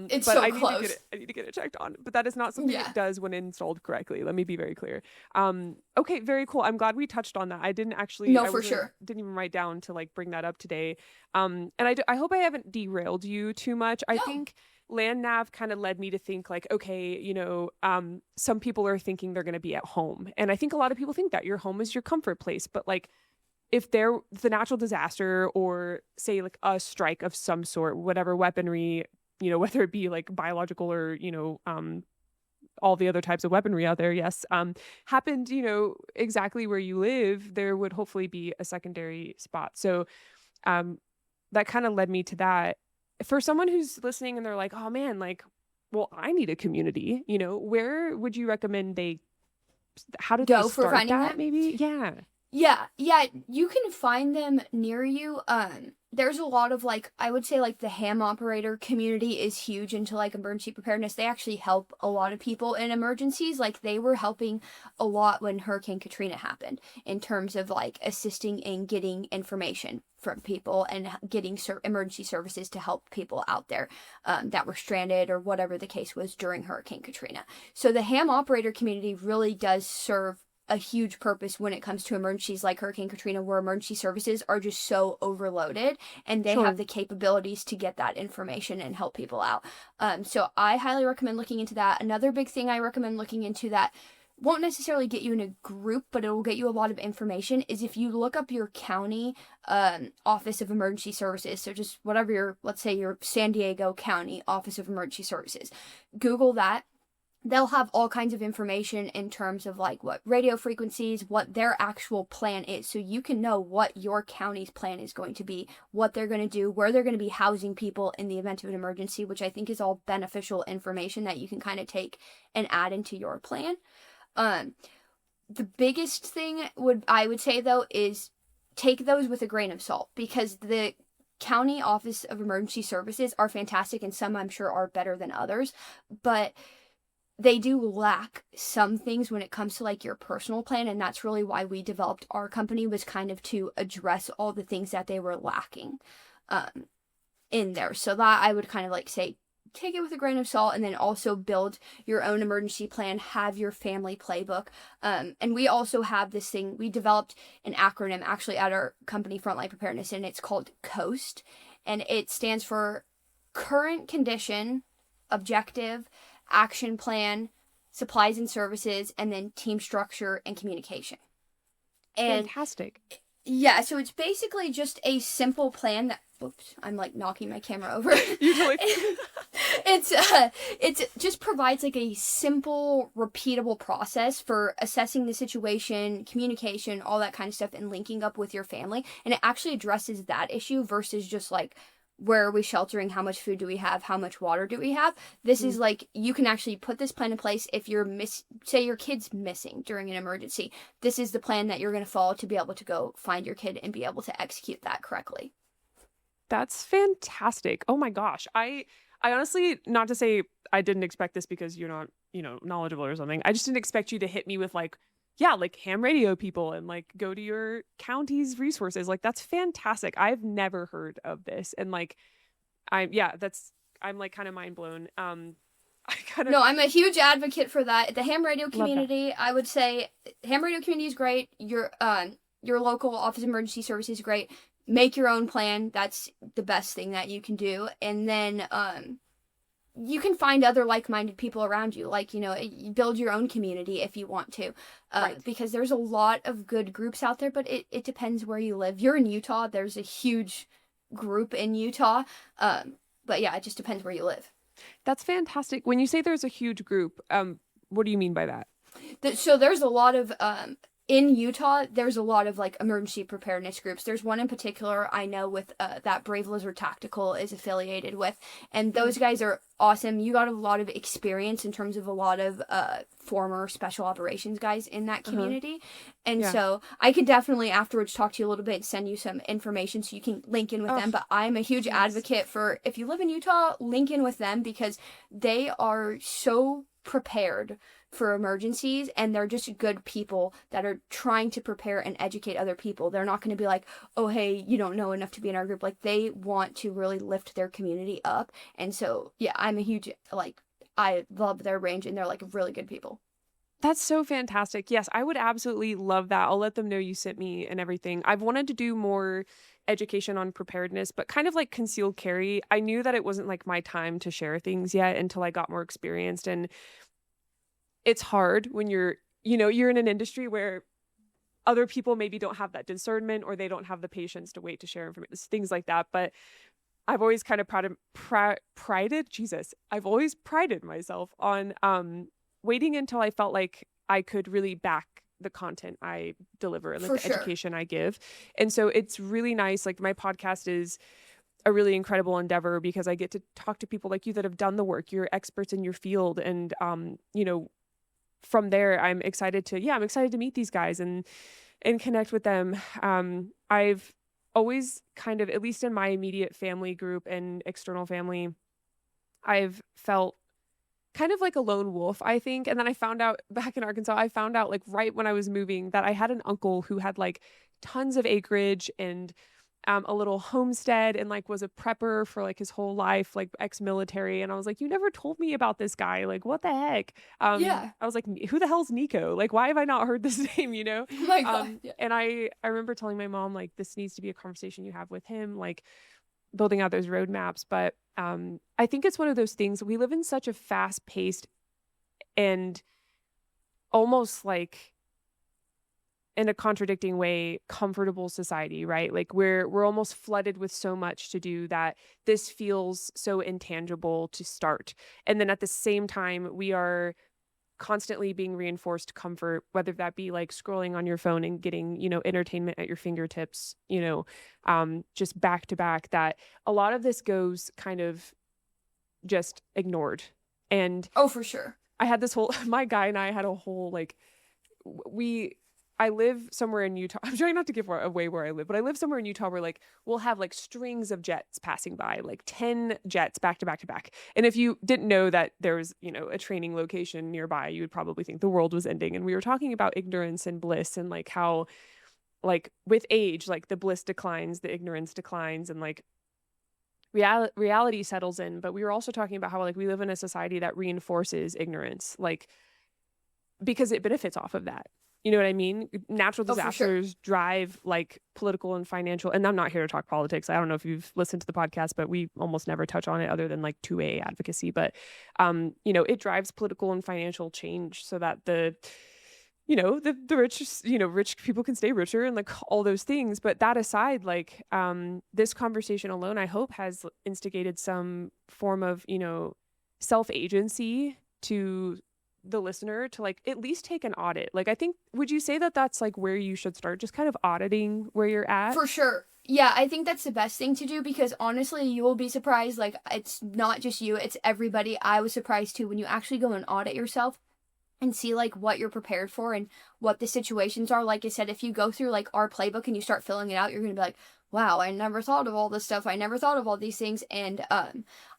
It's but so I close. I need to get it checked on. But that is not something it does when installed correctly. Let me be very clear. Okay, very cool. I'm glad we touched on that. I didn't actually. No, for sure. Didn't even write down to like bring that up today. And I hope I haven't derailed you too much. I think land nav kind of led me to think like, okay, some people are thinking they're going to be at home. And I think a lot of people think that your home is your comfort place. But like, if the natural disaster or say like a strike of some sort, whatever weaponry, whether it be like biological or, all the other types of weaponry out there, happened, exactly where you live, there would hopefully be a secondary spot. So, that kind of led me to that. For someone who's listening and they're like, oh man, like, well, I need a community, where would you recommend how did go they for start finding that? Maybe? Yeah. Yeah, you can find them near you. There's a lot of like, I would say like the ham operator community is huge into like emergency preparedness. They actually help a lot of people in emergencies. Like they were helping a lot when Hurricane Katrina happened in terms of like assisting in getting information from people and getting emergency services to help people out there that were stranded or whatever the case was during Hurricane Katrina. So the ham operator community really does serve a huge purpose when it comes to emergencies like Hurricane Katrina, where emergency services are just so overloaded and they have Sure. the capabilities to get that information and help people out. So I highly recommend looking into that. Another big thing I recommend looking into that won't necessarily get you in a group, but it will get you a lot of information, is if you look up your county Office of Emergency Services. So just whatever your, let's say your San Diego County Office of Emergency Services. Google that. They'll have all kinds of information in terms of like what radio frequencies, what their actual plan is. So you can know what your county's plan is going to be, what they're going to do, where they're going to be housing people in the event of an emergency, which I think is all beneficial information that you can kind of take and add into your plan. The biggest thing I would say though is take those with a grain of salt, because the county office of emergency services are fantastic and some I'm sure are better than others, but they do lack some things when it comes to like your personal plan, and that's really why we developed our company, was kind of to address all the things that they were lacking in there. So that I would kind of like say take it with a grain of salt, and then also build your own emergency plan, have your family playbook. And we also have this thing, we developed an acronym actually at our company, Frontline Preparedness, and it's called COAST, and it stands for Current Condition, Objective, Action Plan, Supplies and Services, and then Team Structure and Communication. And Fantastic. yeah, so it's basically just a simple plan that, oops, I'm like knocking my camera over. You totally. It just provides like a simple, repeatable process for assessing the situation, communication, all that kind of stuff, and linking up with your family. And it actually addresses that issue versus just like, where are we sheltering? How much food do we have? How much water do we have? This is like, you can actually put this plan in place if you're say your kid's missing during an emergency. This is the plan that you're going to follow to be able to go find your kid and be able to execute that correctly. That's fantastic. Oh my gosh. I honestly, not to say I didn't expect this because you're not, knowledgeable or something. I just didn't expect you to hit me with like, yeah, like ham radio people and like go to your county's resources. Like that's fantastic. I've never heard of this. And like I'm like kind of mind blown. No, I'm a huge advocate for that. The ham radio community, I would say ham radio community is great. Your local Office of Emergency Services is great. Make your own plan. That's the best thing that you can do. And then you can find other like-minded people around you. Like, you build your own community if you want to. Right. Because there's a lot of good groups out there, but it depends where you live. You're in Utah. There's a huge group in Utah. But yeah, it just depends where you live. That's fantastic. When you say there's a huge group, what do you mean by that? So there's a lot of in Utah, there's a lot of like emergency preparedness groups. There's one in particular I know with that Brave Lizard Tactical is affiliated with, and those guys are awesome. You got a lot of experience in terms of a lot of former special operations guys in that community. And so I could definitely afterwards talk to you a little bit and send you some information so you can link in with them. But I'm a huge advocate for, if you live in Utah, link in with them, because they are so prepared for emergencies, and they're just good people that are trying to prepare and educate other people. They're not going to be like, oh, hey, you don't know enough to be in our group. Like, they want to really lift their community up. And so, yeah, I'm a huge, like, I love their range, and they're like really good people. That's so fantastic. Yes, I would absolutely love that. I'll let them know you sent me and everything. I've wanted to do more education on preparedness, but kind of like concealed carry. I knew that it wasn't like my time to share things yet until I got more experienced. And it's hard when you're in an industry where other people maybe don't have that discernment, or they don't have the patience to wait to share information, things like that. But I've always kind of I've always prided myself on waiting until I felt like I could really back the content I deliver and like the education I give. And so it's really nice. Like, my podcast is a really incredible endeavor because I get to talk to people like you that have done the work. You're experts in your field. And, from there, I'm excited to meet these guys and and connect with them. I've always kind of, at least in my immediate family group and external family, I've felt kind of like a lone wolf, I think. And then I found out back in Arkansas, I found out like right when I was moving that I had an uncle who had like tons of acreage and a little homestead and like was a prepper for like his whole life, like ex-military. And I was like, you never told me about this guy. Like, what the heck? Yeah. I was like, who the hell's Nico? Like, why have I not heard this name, you know? Oh my God. Yeah. And I remember telling my mom, like, this needs to be a conversation you have with him, like building out those roadmaps. But I think it's one of those things. We live in such a fast-paced and almost like in a contradicting way, comfortable society, right? Like we're almost flooded with so much to do that this feels so intangible to start. And then at the same time, we are constantly being reinforced comfort, whether that be like scrolling on your phone and getting, entertainment at your fingertips, just back to back, that a lot of this goes kind of just ignored. And Oh, for sure. I had this whole, my guy and I had a whole, like, I live somewhere in Utah. I'm trying not to give away where I live, but I live somewhere in Utah where like we'll have like strings of jets passing by, like 10 jets back to back to back. And if you didn't know that there was, a training location nearby, you would probably think the world was ending. And we were talking about ignorance and bliss and like how, like with age, like the bliss declines, the ignorance declines, and like reality settles in. But we were also talking about how like we live in a society that reinforces ignorance, like because it benefits off of that. You know what I mean? Natural Oh, for sure. disasters drive like political and financial, and I'm not here to talk politics. I don't know if you've listened to the podcast, but we almost never touch on it other than like 2A advocacy. But, it drives political and financial change so that the rich, rich people can stay richer and like all those things. But that aside, like, this conversation alone, I hope has instigated some form of, self-agency to the listener to like at least take an audit. Like, I think, would you say that that's like where you should start, just kind of auditing where you're at? For sure. Yeah, I think that's the best thing to do because honestly, you will be surprised. Like, it's not just you, it's everybody. I was surprised too when you actually go and audit yourself and see like what you're prepared for and what the situations are. Like I said, if you go through like our playbook and you start filling it out, you're going to be like, wow, I never thought of all this stuff. I never thought of all these things. And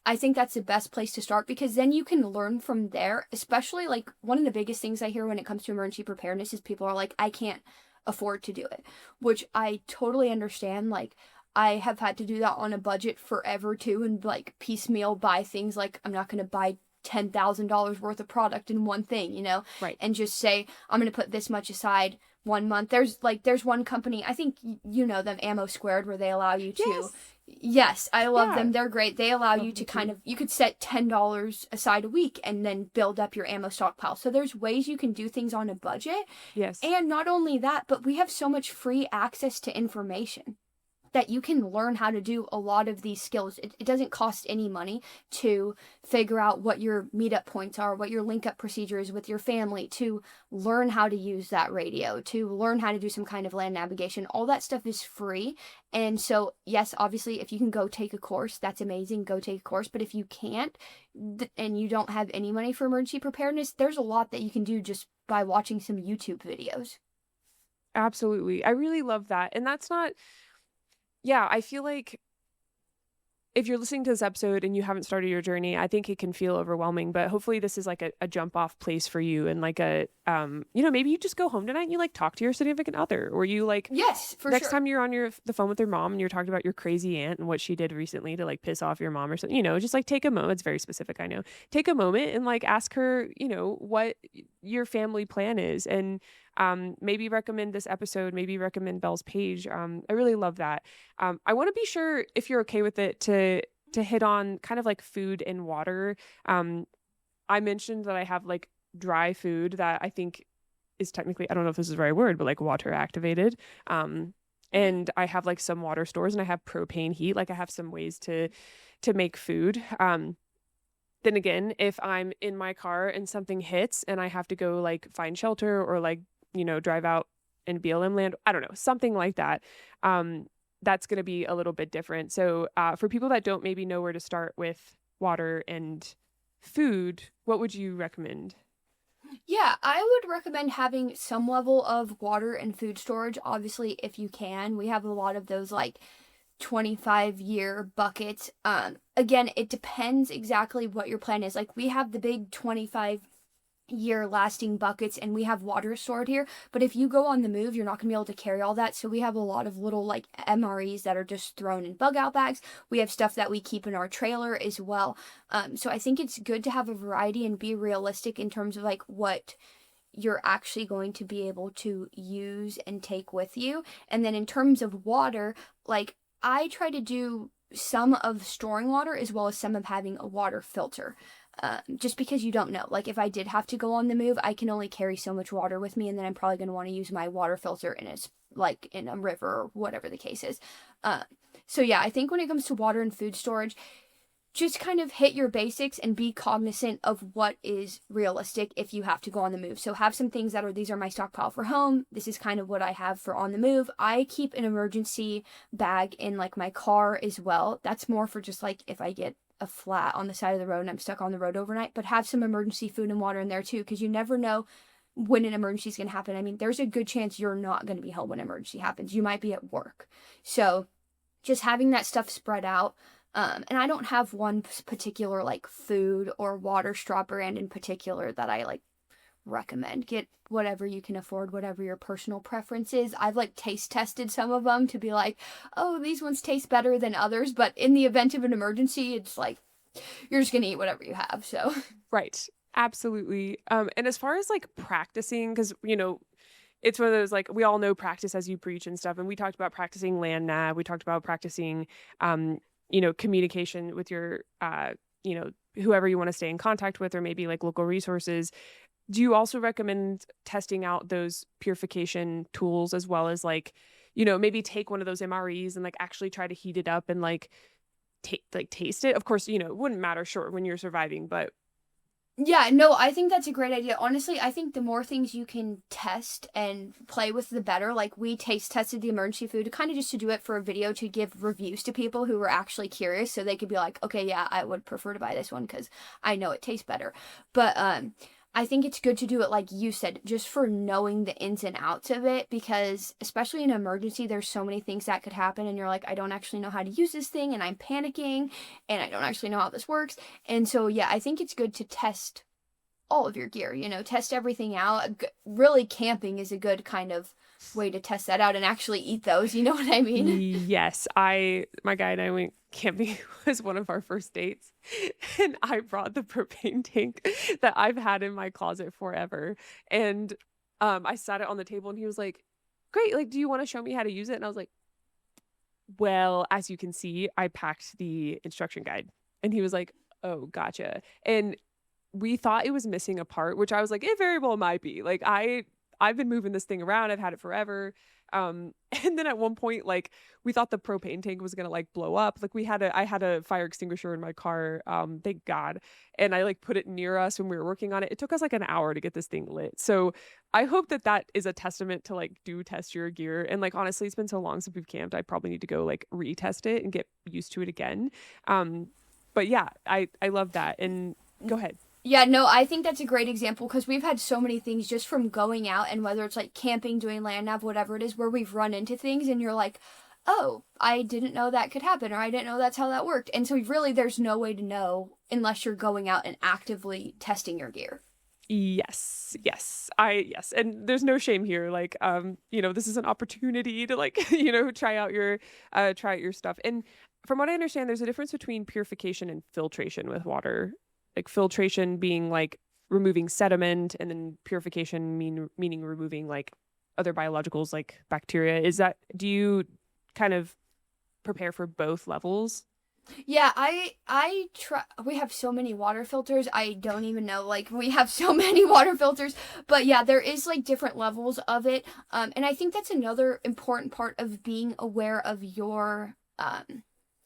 I think that's the best place to start because then you can learn from there. Especially like one of the biggest things I hear when it comes to emergency preparedness is people are like, I can't afford to do it, which I totally understand. Like, I have had to do that on a budget forever too, and like piecemeal buy things. Like, I'm not going to buy $10,000 worth of product in one thing, Right. and just say, I'm going to put this much aside 1 month. There's one company, I think you know them, Ammo Squared, where they allow you to, Yes. yes, I love Yeah. them. They're great. They allow Love you them to too. you could set $10 aside a week and then build up your ammo stockpile. So there's ways you can do things on a budget. Yes. And not only that, but we have so much free access to information that you can learn how to do a lot of these skills. It doesn't cost any money to figure out what your meetup points are, what your link up procedure is with your family, to learn how to use that radio, to learn how to do some kind of land navigation. All that stuff is free. And so, yes, obviously, if you can go take a course, that's amazing. Go take a course. But if you can't and you don't have any money for emergency preparedness, there's a lot that you can do just by watching some YouTube videos. Absolutely. I really love that. And that's not, yeah, I feel like if you're listening to this episode and you haven't started your journey, I think it can feel overwhelming, but hopefully this is like a jump off place for you. And like maybe you just go home tonight and you like talk to your significant other, or you like, Yes, for next sure. time you're on the phone with your mom and you're talking about your crazy aunt and what she did recently to like piss off your mom or something, just like take a moment. It's very specific, I know. Take a moment and like ask her, what your family plan is, and maybe recommend this episode, maybe recommend Belle's page. I really love that. I want to be sure, if you're okay with it, to hit on kind of like food and water. I mentioned that I have like dry food that I think is technically, I don't know if this is the right word, but like water activated. And I have like some water stores, and I have propane heat. Like I have some ways to make food. Then again, if I'm in my car and something hits and I have to go like find shelter or like, drive out in BLM land, I don't know, something like that. That's going to be a little bit different. So for people that don't maybe know where to start with water and food, what would you recommend? Yeah, I would recommend having some level of water and food storage, obviously, if you can. We have a lot of those like 25-year buckets. Again, it depends exactly what your plan is. Like we have the big 25-year lasting buckets and we have water stored here, but if you go on the move, you're not going to be able to carry all that. So we have a lot of little like MREs that are just thrown in bug out bags. We have stuff that we keep in our trailer as well. So I think it's good to have a variety and be realistic in terms of like what you're actually going to be able to use and take with you. And then in terms of water, like I try to do some of storing water as well as some of having a water filter. Just because you don't know. Like if I did have to go on the move, I can only carry so much water with me, and then I'm probably going to want to use my water filter in a like in a river or whatever the case is. Uh, so yeah, I think when it comes to water and food storage, just kind of hit your basics and be cognizant of what is realistic if you have to go on the move. So have some things that are these are my stockpile for home. This is kind of what I have for on the move. I keep an emergency bag in like my car as well. That's more for just like if I get a flat on the side of the road and I'm stuck on the road overnight, but have some emergency food and water in there too, because you never know when an emergency is going to happen. I mean, there's a good chance you're not going to be home when an emergency happens. You might be at work. So just having that stuff spread out. And I don't have one particular like food or water straw brand in particular that I like recommend. Get whatever you can afford, whatever your personal preference is. I've like taste tested some of them to be like, oh, these ones taste better than others. But in the event of an emergency, it's like you're just gonna eat whatever you have. So Right. Absolutely. And as far as like practicing, because it's one of those like we all know practice as you preach and stuff. And we talked about practicing land nav. We talked about practicing communication with your whoever you want to stay in contact with, or maybe like local resources. Do you also recommend testing out those purification tools as well as like, maybe take one of those MREs and like actually try to heat it up and like taste it? Of course, it wouldn't matter, sure, when you're surviving, but yeah, no, I think that's a great idea. Honestly, I think the more things you can test and play with, the better. Like, we taste tested the emergency food, kind of just to do it for a video to give reviews to people who were actually curious so they could be like, okay, yeah, I would prefer to buy this one because I know it tastes better. But I think it's good to do it like you said, just for knowing the ins and outs of it, because especially in an emergency, there's so many things that could happen, and you're like, I don't actually know how to use this thing, and I'm panicking, and I don't actually know how this works. And so, yeah, I think it's good to test all of your gear, test everything out. Really, camping is a good kind of way to test that out and actually eat those, you know what I mean? yes, my guy and I went camping. It was one of our first dates, and I brought the propane tank that I've had in my closet forever. And I sat it on the table, and he was like, "Great, like, do you want to show me how to use it?" And I was like, "Well, as you can see, I packed the instruction guide." And he was like, "Oh, gotcha." And we thought it was missing a part, which I was like, it very well might be. Like I've been moving this thing around. I've had it forever. And then at one point, like we thought the propane tank was gonna like blow up. Like I had a fire extinguisher in my car. Thank God. And I like put it near us when we were working on it. It took us like an hour to get this thing lit. So I hope that that is a testament to like do test your gear. And like honestly, it's been so long since we've camped. I probably need to go like retest it and get used to it again. But yeah, I love that. And go ahead. Yeah, no, I think that's a great example because we've had so many things just from going out, and whether it's like camping, doing land nav, whatever it is, where we've run into things and you're like, oh, I didn't know that could happen, or I didn't know that's how that worked. And so really there's no way to know unless you're going out and actively testing your gear. Yes. And there's no shame here. Like, this is an opportunity to like, try out your stuff. And from what I understand, there's a difference between purification and filtration with water. Like filtration being like removing sediment, and then purification meaning removing like other biologicals like bacteria. Do you kind of prepare for both levels? Yeah, I try. We have so many water filters. I don't even know. Like we have so many water filters, but yeah, there is like different levels of it. And I think that's another important part of being aware of your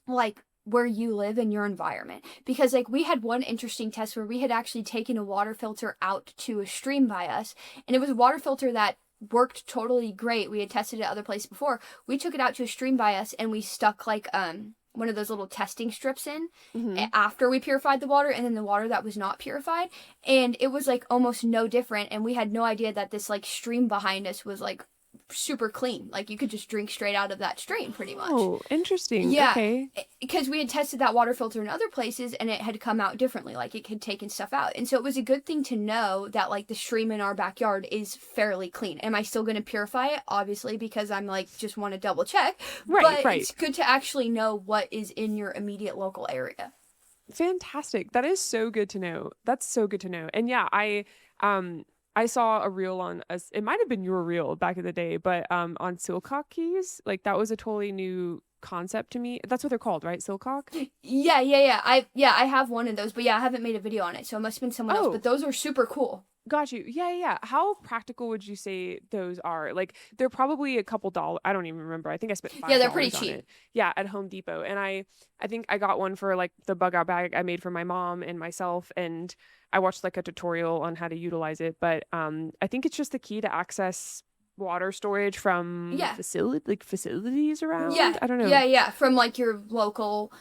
like where you live in your environment, because like we had one interesting test where we had actually taken a water filter out to a stream by us, and it was a water filter that worked totally great. We had tested it other places before. We took it out to a stream by us, and we stuck like one of those little testing strips in Hmm. after we purified the water, and then the water that was not purified, and it was like almost no different, and we had no idea that this like stream behind us was like super clean. Like you could just drink straight out of that stream pretty much. Oh, interesting. Yeah, Okay. because we had tested that water filter in other places and it had come out differently. Like it had taken stuff out. And so it was a good thing to know that like the stream in our backyard is fairly clean. Am I still going to purify it? Obviously, because I'm like, just want to double check. Right, But right. it's good to actually know what is in your immediate local area. Fantastic. That is so good to know. That's so good to know. And yeah, I saw a reel on us. It might have been your reel back in the day, but on sillcock keys, like that was a totally new concept to me. That's what they're called, right? Sillcock? Yeah. I have one of those, but yeah, I haven't made a video on it, so it must have been someone else. Oh, But those are super cool. got you. Yeah. How practical would you say those are? Like they're probably a couple dollars. I don't even remember. I think I spent Yeah, they're $5 pretty on cheap. it. Yeah, at Home Depot. And I think I got one for like the bug out bag I made for my mom and myself, and I watched like a tutorial on how to utilize it. But I think it's just the key to access water storage from Yeah. facilities around. Yeah. I don't know. Yeah. From like your local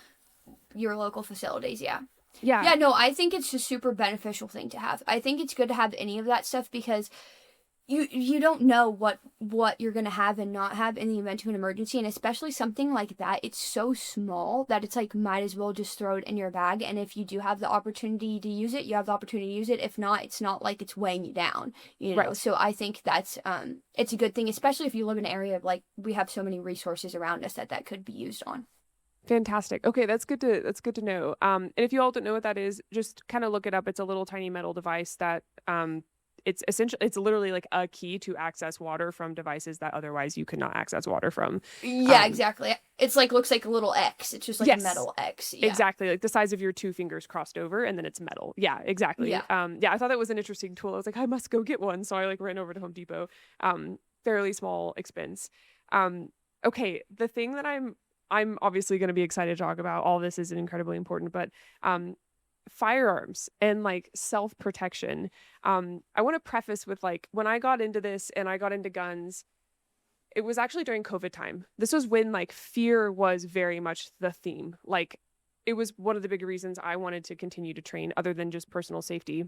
facilities, yeah. Yeah. Yeah, no, I think it's a super beneficial thing to have. I think it's good to have any of that stuff because you don't know what you're gonna have and not have in the event of an emergency, and especially something like that. It's so small that it's like might as well just throw it in your bag. And if you do have the opportunity to use it, you have the opportunity to use it. If not, it's not like it's weighing you down, you know. Right. So I think that's it's a good thing, especially if you live in an area of like we have so many resources around us that could be used on. Fantastic. Okay, that's good to know. And if you all don't know what that is, just kind of look it up. It's a little tiny metal device that it's literally like a key to access water from devices that otherwise you could not access water from. Yeah, Um, exactly. It's like looks like a little X. It's just like a yes, metal X. Yeah. exactly, like the size of your two fingers crossed over, and then it's metal. Yeah, exactly. Yeah. Yeah, I thought that was an interesting tool. I was like, I must go get one, so I like ran over to Home Depot. Fairly small expense. Okay, the thing that I'm obviously going to be excited to talk about. All this is incredibly important, but firearms and like self-protection. I want to preface with like when I got into this and I got into guns, it was actually during COVID time. This was when like fear was very much the theme. Like it was one of the big reasons I wanted to continue to train other than just personal safety.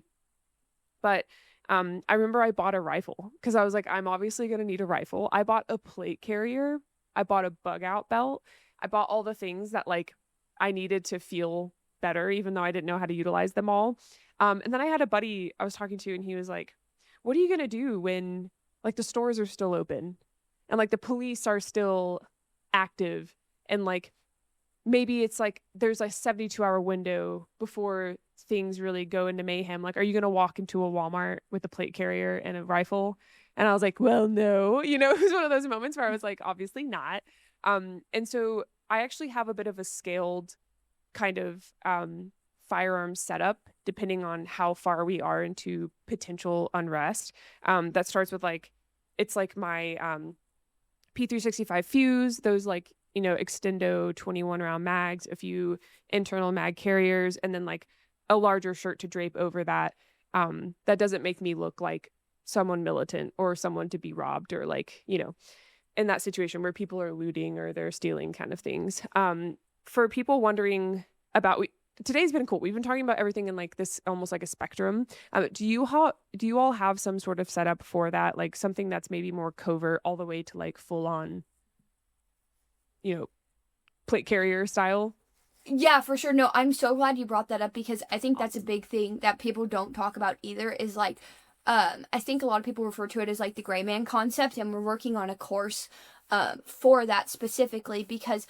But I remember I bought a rifle because I was like, I'm obviously going to need a rifle. I bought a plate carrier. I bought a bug out belt. I bought all the things that like I needed to feel better, even though I didn't know how to utilize them all. And then I had a buddy I was talking to, and he was like, what are you going to do when like the stores are still open and like the police are still active, and like maybe it's like there's a 72-hour window before things really go into mayhem. Like, are you going to walk into a Walmart with a plate carrier and a rifle? And I was like, well, no, it was one of those moments where I was like, obviously not. And so I actually have a bit of a scaled kind of firearms setup depending on how far we are into potential unrest. That starts with like, it's like my P365 fuse, those like, extendo 21 round mags, a few internal mag carriers, and then like a larger shirt to drape over that. That doesn't make me look like someone militant or someone to be robbed or like, in that situation where people are looting or they're stealing kind of things. For people wondering about, today's been cool. We've been talking about everything in like this almost like a spectrum. Do you all have some sort of setup for that? Like something that's maybe more covert all the way to like full on, plate carrier style? Yeah, for sure. No, I'm so glad you brought that up because I think that's a big thing that people don't talk about either is like, I think a lot of people refer to it as like the gray man concept, and we're working on a course for that specifically because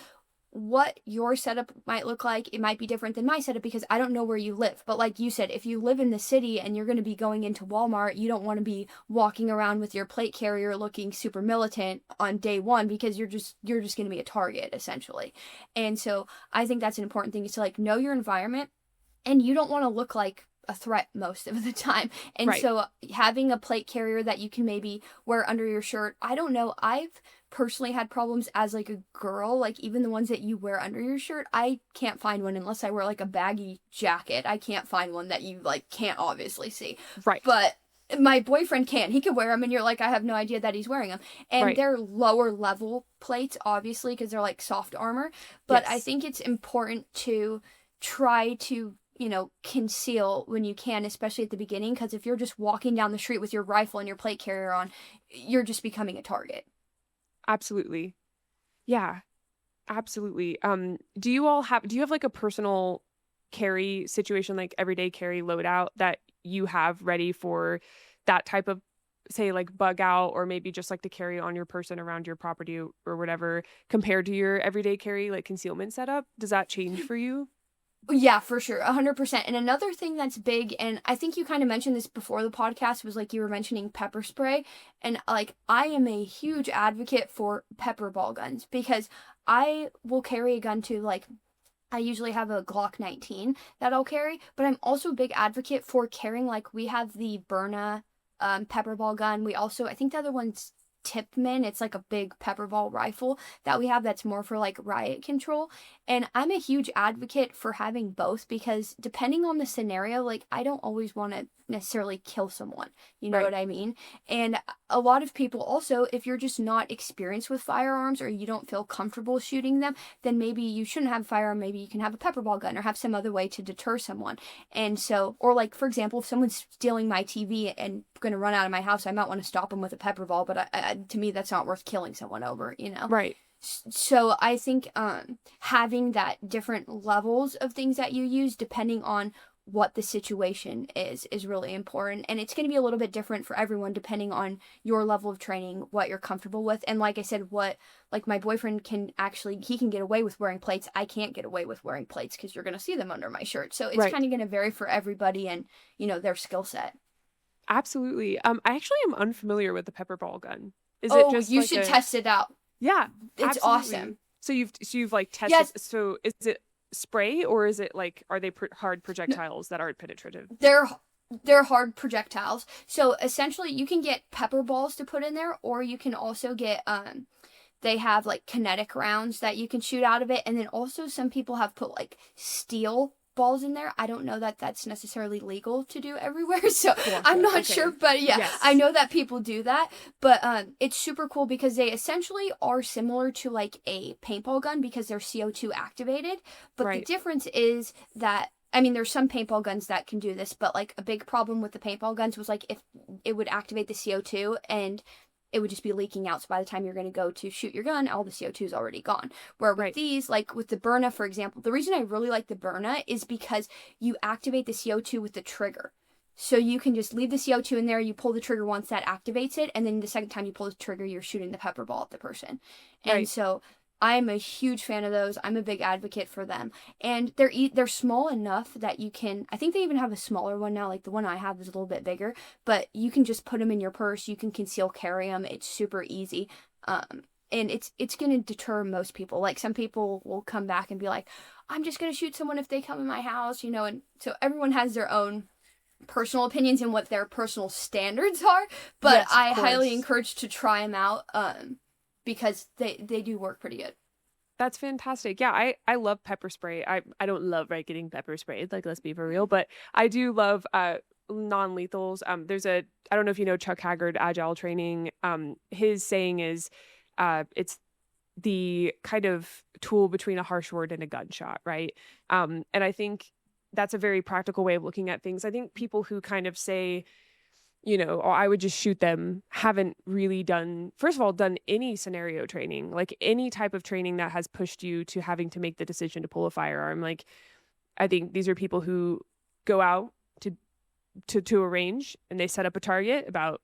what your setup might look like, it might be different than my setup because I don't know where you live. But like you said, if you live in the city and you're going to be going into Walmart, you don't want to be walking around with your plate carrier looking super militant on day one because you're just going to be a target essentially. And so I think that's an important thing is to like know your environment, and you don't want to look like a threat most of the time. And Right. so having a plate carrier that you can maybe wear under your shirt, I don't know, I've personally had problems as like a girl, like even the ones that you wear under your shirt, I can't find one unless I wear like a baggy jacket. I can't find one that you like can't obviously see. Right. But My boyfriend can. He could wear them, and you're like, I have no idea that he's wearing them. And Right. they're lower level plates, obviously, because they're like soft armor. But I Yes. think it's important to try to, conceal when you can, especially at the beginning, because if you're just walking down the street with your rifle and your plate carrier on, you're just becoming a target. Absolutely. Yeah, absolutely. Do you have like a personal carry situation, like everyday carry loadout that you have ready for that type of, say, like bug out, or maybe just like to carry on your person around your property or whatever, compared to your everyday carry, like concealment setup? Does that change for you? Yeah, for sure. 100%. And another thing that's big, and I think you kind of mentioned this before the podcast, was like you were mentioning pepper spray. And like, I am a huge advocate for pepper ball guns because I will carry a gun to like, I usually have a Glock 19 that I'll carry, but I'm also a big advocate for carrying, like, we have the Berna pepper ball gun. We also, I think the other one's Tipman. It's like a big pepper ball rifle that we have that's more for like riot control. And I'm a huge advocate for having both because depending on the scenario, like, I don't always want to necessarily kill someone. You know Right. what I mean? And a lot of people also, if you're just not experienced with firearms or you don't feel comfortable shooting them, then maybe you shouldn't have a firearm. Maybe you can have a pepper ball gun or have some other way to deter someone. And so, or like, for example, if someone's stealing my TV and going to run out of my house, I might want to stop them with a pepper ball, but to me, that's not worth killing someone over. Right. So I think having that different levels of things that you use depending on what the situation is really important, and it's going to be a little bit different for everyone depending on your level of training, what you're comfortable with. And like I said, what, like, my boyfriend can actually, he can get away with wearing plates. I can't get away with wearing plates because you're going to see them under my shirt. So it's Right. kind of going to vary for everybody and their skill set. Absolutely. I actually am unfamiliar with the pepper ball gun. Is it Oh, just you like should a test it out. Yeah, It's absolutely. awesome. So you've like tested. Yes. So is it spray, or is it like, are they hard No, projectiles that aren't penetrative? they're hard projectiles. So essentially you can get pepper balls to put in there, or you can also get they have like kinetic rounds that you can shoot out of it. And then also some people have put like steel balls in there. I don't know that that's necessarily legal to do everywhere, so I'm Gotcha. not sure. Okay. But yeah, I Yes. know that people do that. But it's super cool because they essentially are similar to like a paintball gun because they're CO2 activated. But the Right. difference is that, I mean, there's some paintball guns that can do this, but like a big problem with the paintball guns was like if it would activate the CO2 and it would just be leaking out. So by the time you're going to go to shoot your gun, all the CO2 is already gone. Where with Right. these, like with the Berna, for example, the reason I really like the Berna is because you activate the CO2 with the trigger. So you can just leave the CO2 in there, you pull the trigger once that activates it, and then the second time you pull the trigger, you're shooting the pepper ball at the person. And Right. so I'm a huge fan of those. I'm a big advocate for them. And they're small enough that you can, I think they even have a smaller one now, like the one I have is a little bit bigger, but you can just put them in your purse, you can conceal carry them. It's super easy. And it's going to deter most people. Like some people will come back and be like, I'm just going to shoot someone if they come in my house. And so everyone has their own personal opinions and what their personal standards are, but Yes, of I highly course. encourage to try them out because they do work pretty good. That's fantastic. Yeah, I love pepper spray. I don't love, right, getting pepper sprayed, like, let's be for real, but I do love non-lethals. There's a I don't know if you know Chuck Haggard, Agile Training. His saying is it's the kind of tool between a harsh word and a gunshot, right? And I think that's a very practical way of looking at things. I think people who kind of say, oh, I would just shoot them, haven't really done, first of all, done any scenario training, like any type of training that has pushed you to having to make the decision to pull a firearm. Like, I think these are people who go out to a range and they set up a target about,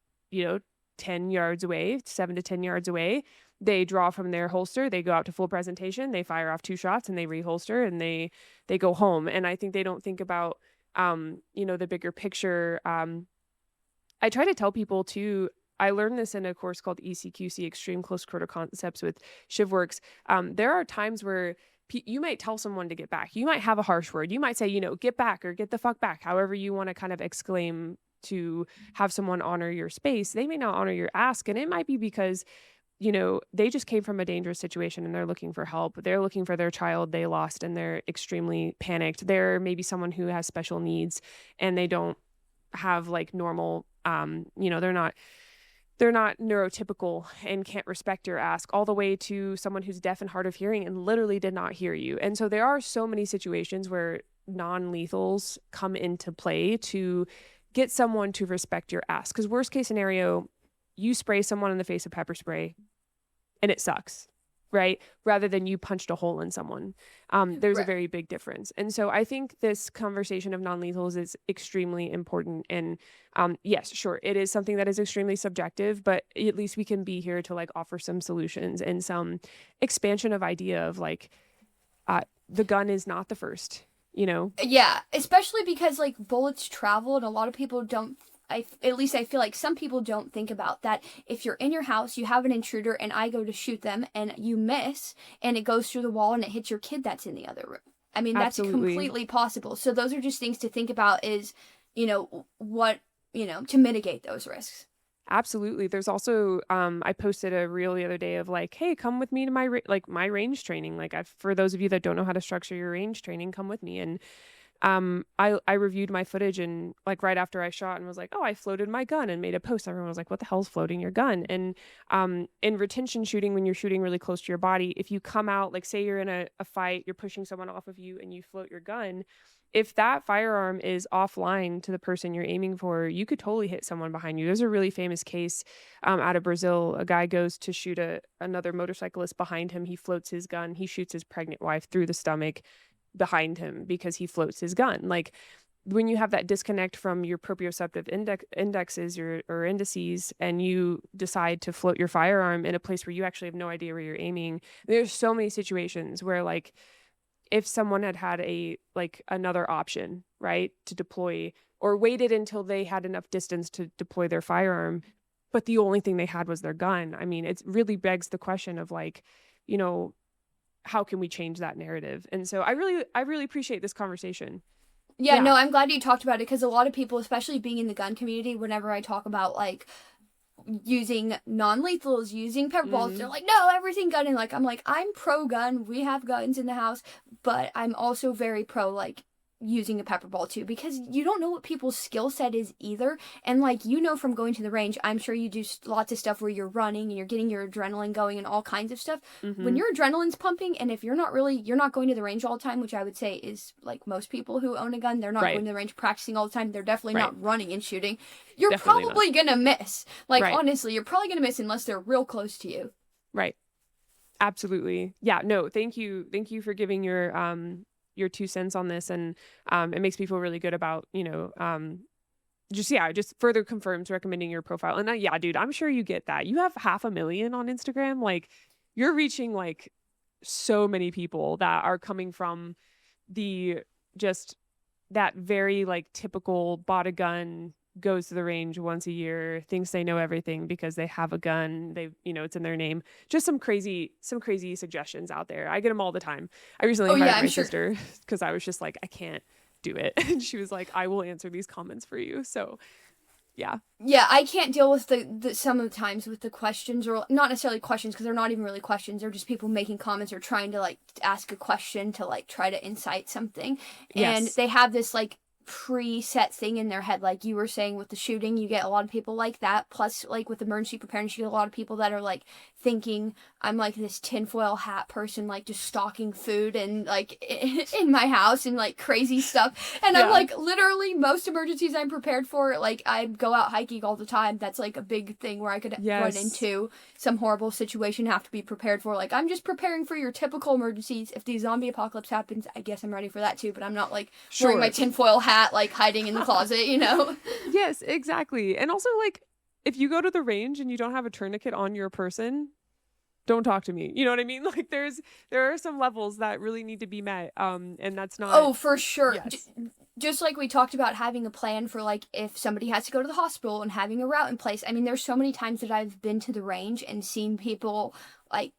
10 yards away, 7 to 10 yards away. They draw from their holster, they go out to full presentation, they fire off 2 shots and they reholster and they go home. And I think they don't think about the bigger picture. I try to tell people too, I learned this in a course called ECQC, Extreme Close Quarter Concepts with ShivWorks. There are times where you might tell someone to get back. You might have a harsh word. You might say, get back or get the fuck back, however you want to kind of exclaim to have someone honor your space. They may not honor your ask. And it might be because, they just came from a dangerous situation and they're looking for help. They're looking for their child they lost and they're extremely panicked. They're maybe someone who has special needs and they don't have like normal you know, they're not neurotypical and can't respect your ask, all the way to someone who's deaf and hard of hearing and literally did not hear you. And so there are so many situations where non-lethals come into play to get someone to respect your ask. Because worst case scenario, you spray someone in the face with pepper spray and it sucks, right? Rather than you punched a hole in someone. There's a Right. very big difference. And so I think this conversation of non-lethals is extremely important. And yes, sure, it is something that is extremely subjective, but at least we can be here to like offer some solutions and some expansion of idea of like, the gun is not the first, you know? Yeah, especially because like bullets travel and a lot of people don't. At least I feel like some people don't think about that. If you're in your house, you have an intruder, and I go to shoot them, and you miss, and it goes through the wall, and it hits your kid that's in the other room. I mean, that's Absolutely. completely possible. So those are just things to think about. Is what to mitigate those risks. Absolutely. There's also I posted a reel the other day of like, hey, come with me to my my range training. Like, for those of you that don't know how to structure your range training, come with me. And I reviewed my footage, and like right after I shot, and was like, oh, I floated my gun, and made a post. Everyone was like, what the hell's floating your gun? And in retention shooting, when you're shooting really close to your body, if you come out, like say you're in a fight, you're pushing someone off of you and you float your gun, if that firearm is offline to the person you're aiming for, you could totally hit someone behind you. There's a really famous case out of Brazil. A guy goes to shoot another motorcyclist behind him. He floats his gun. He shoots his pregnant wife through the stomach behind him because he floats his gun. Like, when you have that disconnect from your proprioceptive indexes or indices, and you decide to float your firearm in a place where you actually have no idea where you're aiming, there's so many situations where like, if someone had another option, right, to deploy, or waited until they had enough distance to deploy their firearm, but the only thing they had was their gun. I mean, it really begs the question of like, you know, how can we change that narrative? And so I really appreciate this conversation. Yeah, Yeah. no, I'm glad you talked about it because a lot of people, especially being in the gun community, whenever I talk about like using non-lethals, using pepper balls, they're like, no, everything gun. And like, I'm like, I'm pro gun. We have guns in the house, but I'm also very pro like using a pepper ball too, because you don't know what people's skill set is either. And like, from going to the range, I'm sure you do lots of stuff where you're running and you're getting your adrenaline going and all kinds of stuff. When your adrenaline's pumping, and if you're not going to the range all the time, which I would say is like most people who own a gun, they're not Right. going to the range practicing all the time. They're definitely Right. not running and shooting. You're Definitely not. probably gonna miss. Like, Right. honestly, you're probably gonna miss unless they're real close to you. Right. Absolutely. Yeah, no, thank you for giving your 2 cents on this. And it makes me feel really good about, just further confirms recommending your profile. And yeah, dude, I'm sure you get that. You have 500,000 on Instagram. Like, you're reaching like so many people that are coming from the just that very like typical bought a gun, goes to the range once a year, thinks they know everything because they have a gun, it's in their name. Just some crazy suggestions out there. I get them all the time. I recently Oh yeah, hired I'm my sure. sister because I was just like, I can't do it. And she was like, I will answer these comments for you. So yeah. Yeah, I can't deal with the some of the times with the questions, or not necessarily questions because they're not even really questions. They're just people making comments or trying to like ask a question to like try to incite something. And Yes. they have this like preset thing in their head, like you were saying with the shooting. You get a lot of people like that. Plus, like with emergency preparedness, you get a lot of people that are like thinking I'm like this tinfoil hat person, like just stocking food and like in my house and like crazy stuff. And I'm Yeah. like, literally, most emergencies I'm prepared for. Like, I go out hiking all the time. That's like a big thing where I could run Yes. into some horrible situation, have to be prepared for. Like, I'm just preparing for your typical emergencies. If the zombie apocalypse happens, I guess I'm ready for that too. But I'm not like wearing my tinfoil hat, like hiding in the closet, Yes, exactly. And also, like, if you go to the range and you don't have a tourniquet on your person, don't talk to me. You know what I mean? Like, there are some levels that really need to be met. And that's not. Oh, for sure. Yes. Just like we talked about having a plan for like if somebody has to go to the hospital and having a route in place. I mean, there's so many times that I've been to the range and seen people like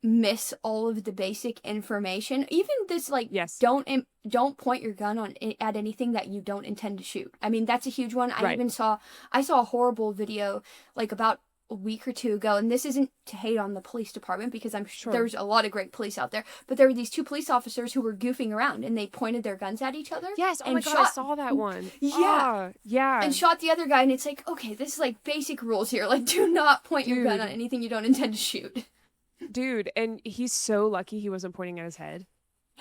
miss all of the basic information. Even this like Yes. don't point your gun at anything that you don't intend to shoot. I mean, that's a huge one. Right. I saw a horrible video like about a week or two ago, and this isn't to hate on the police department because I'm sure Sure. there's a lot of great police out there, but there were these two police officers who were goofing around and they pointed their guns at each other. Yes. Oh and my God, I saw that one. Yeah. Yeah. And shot the other guy, and it's like, okay, this is like basic rules here. Like, do not point your gun Dude. on anything you don't intend to shoot. Dude, and he's so lucky he wasn't pointing at his head.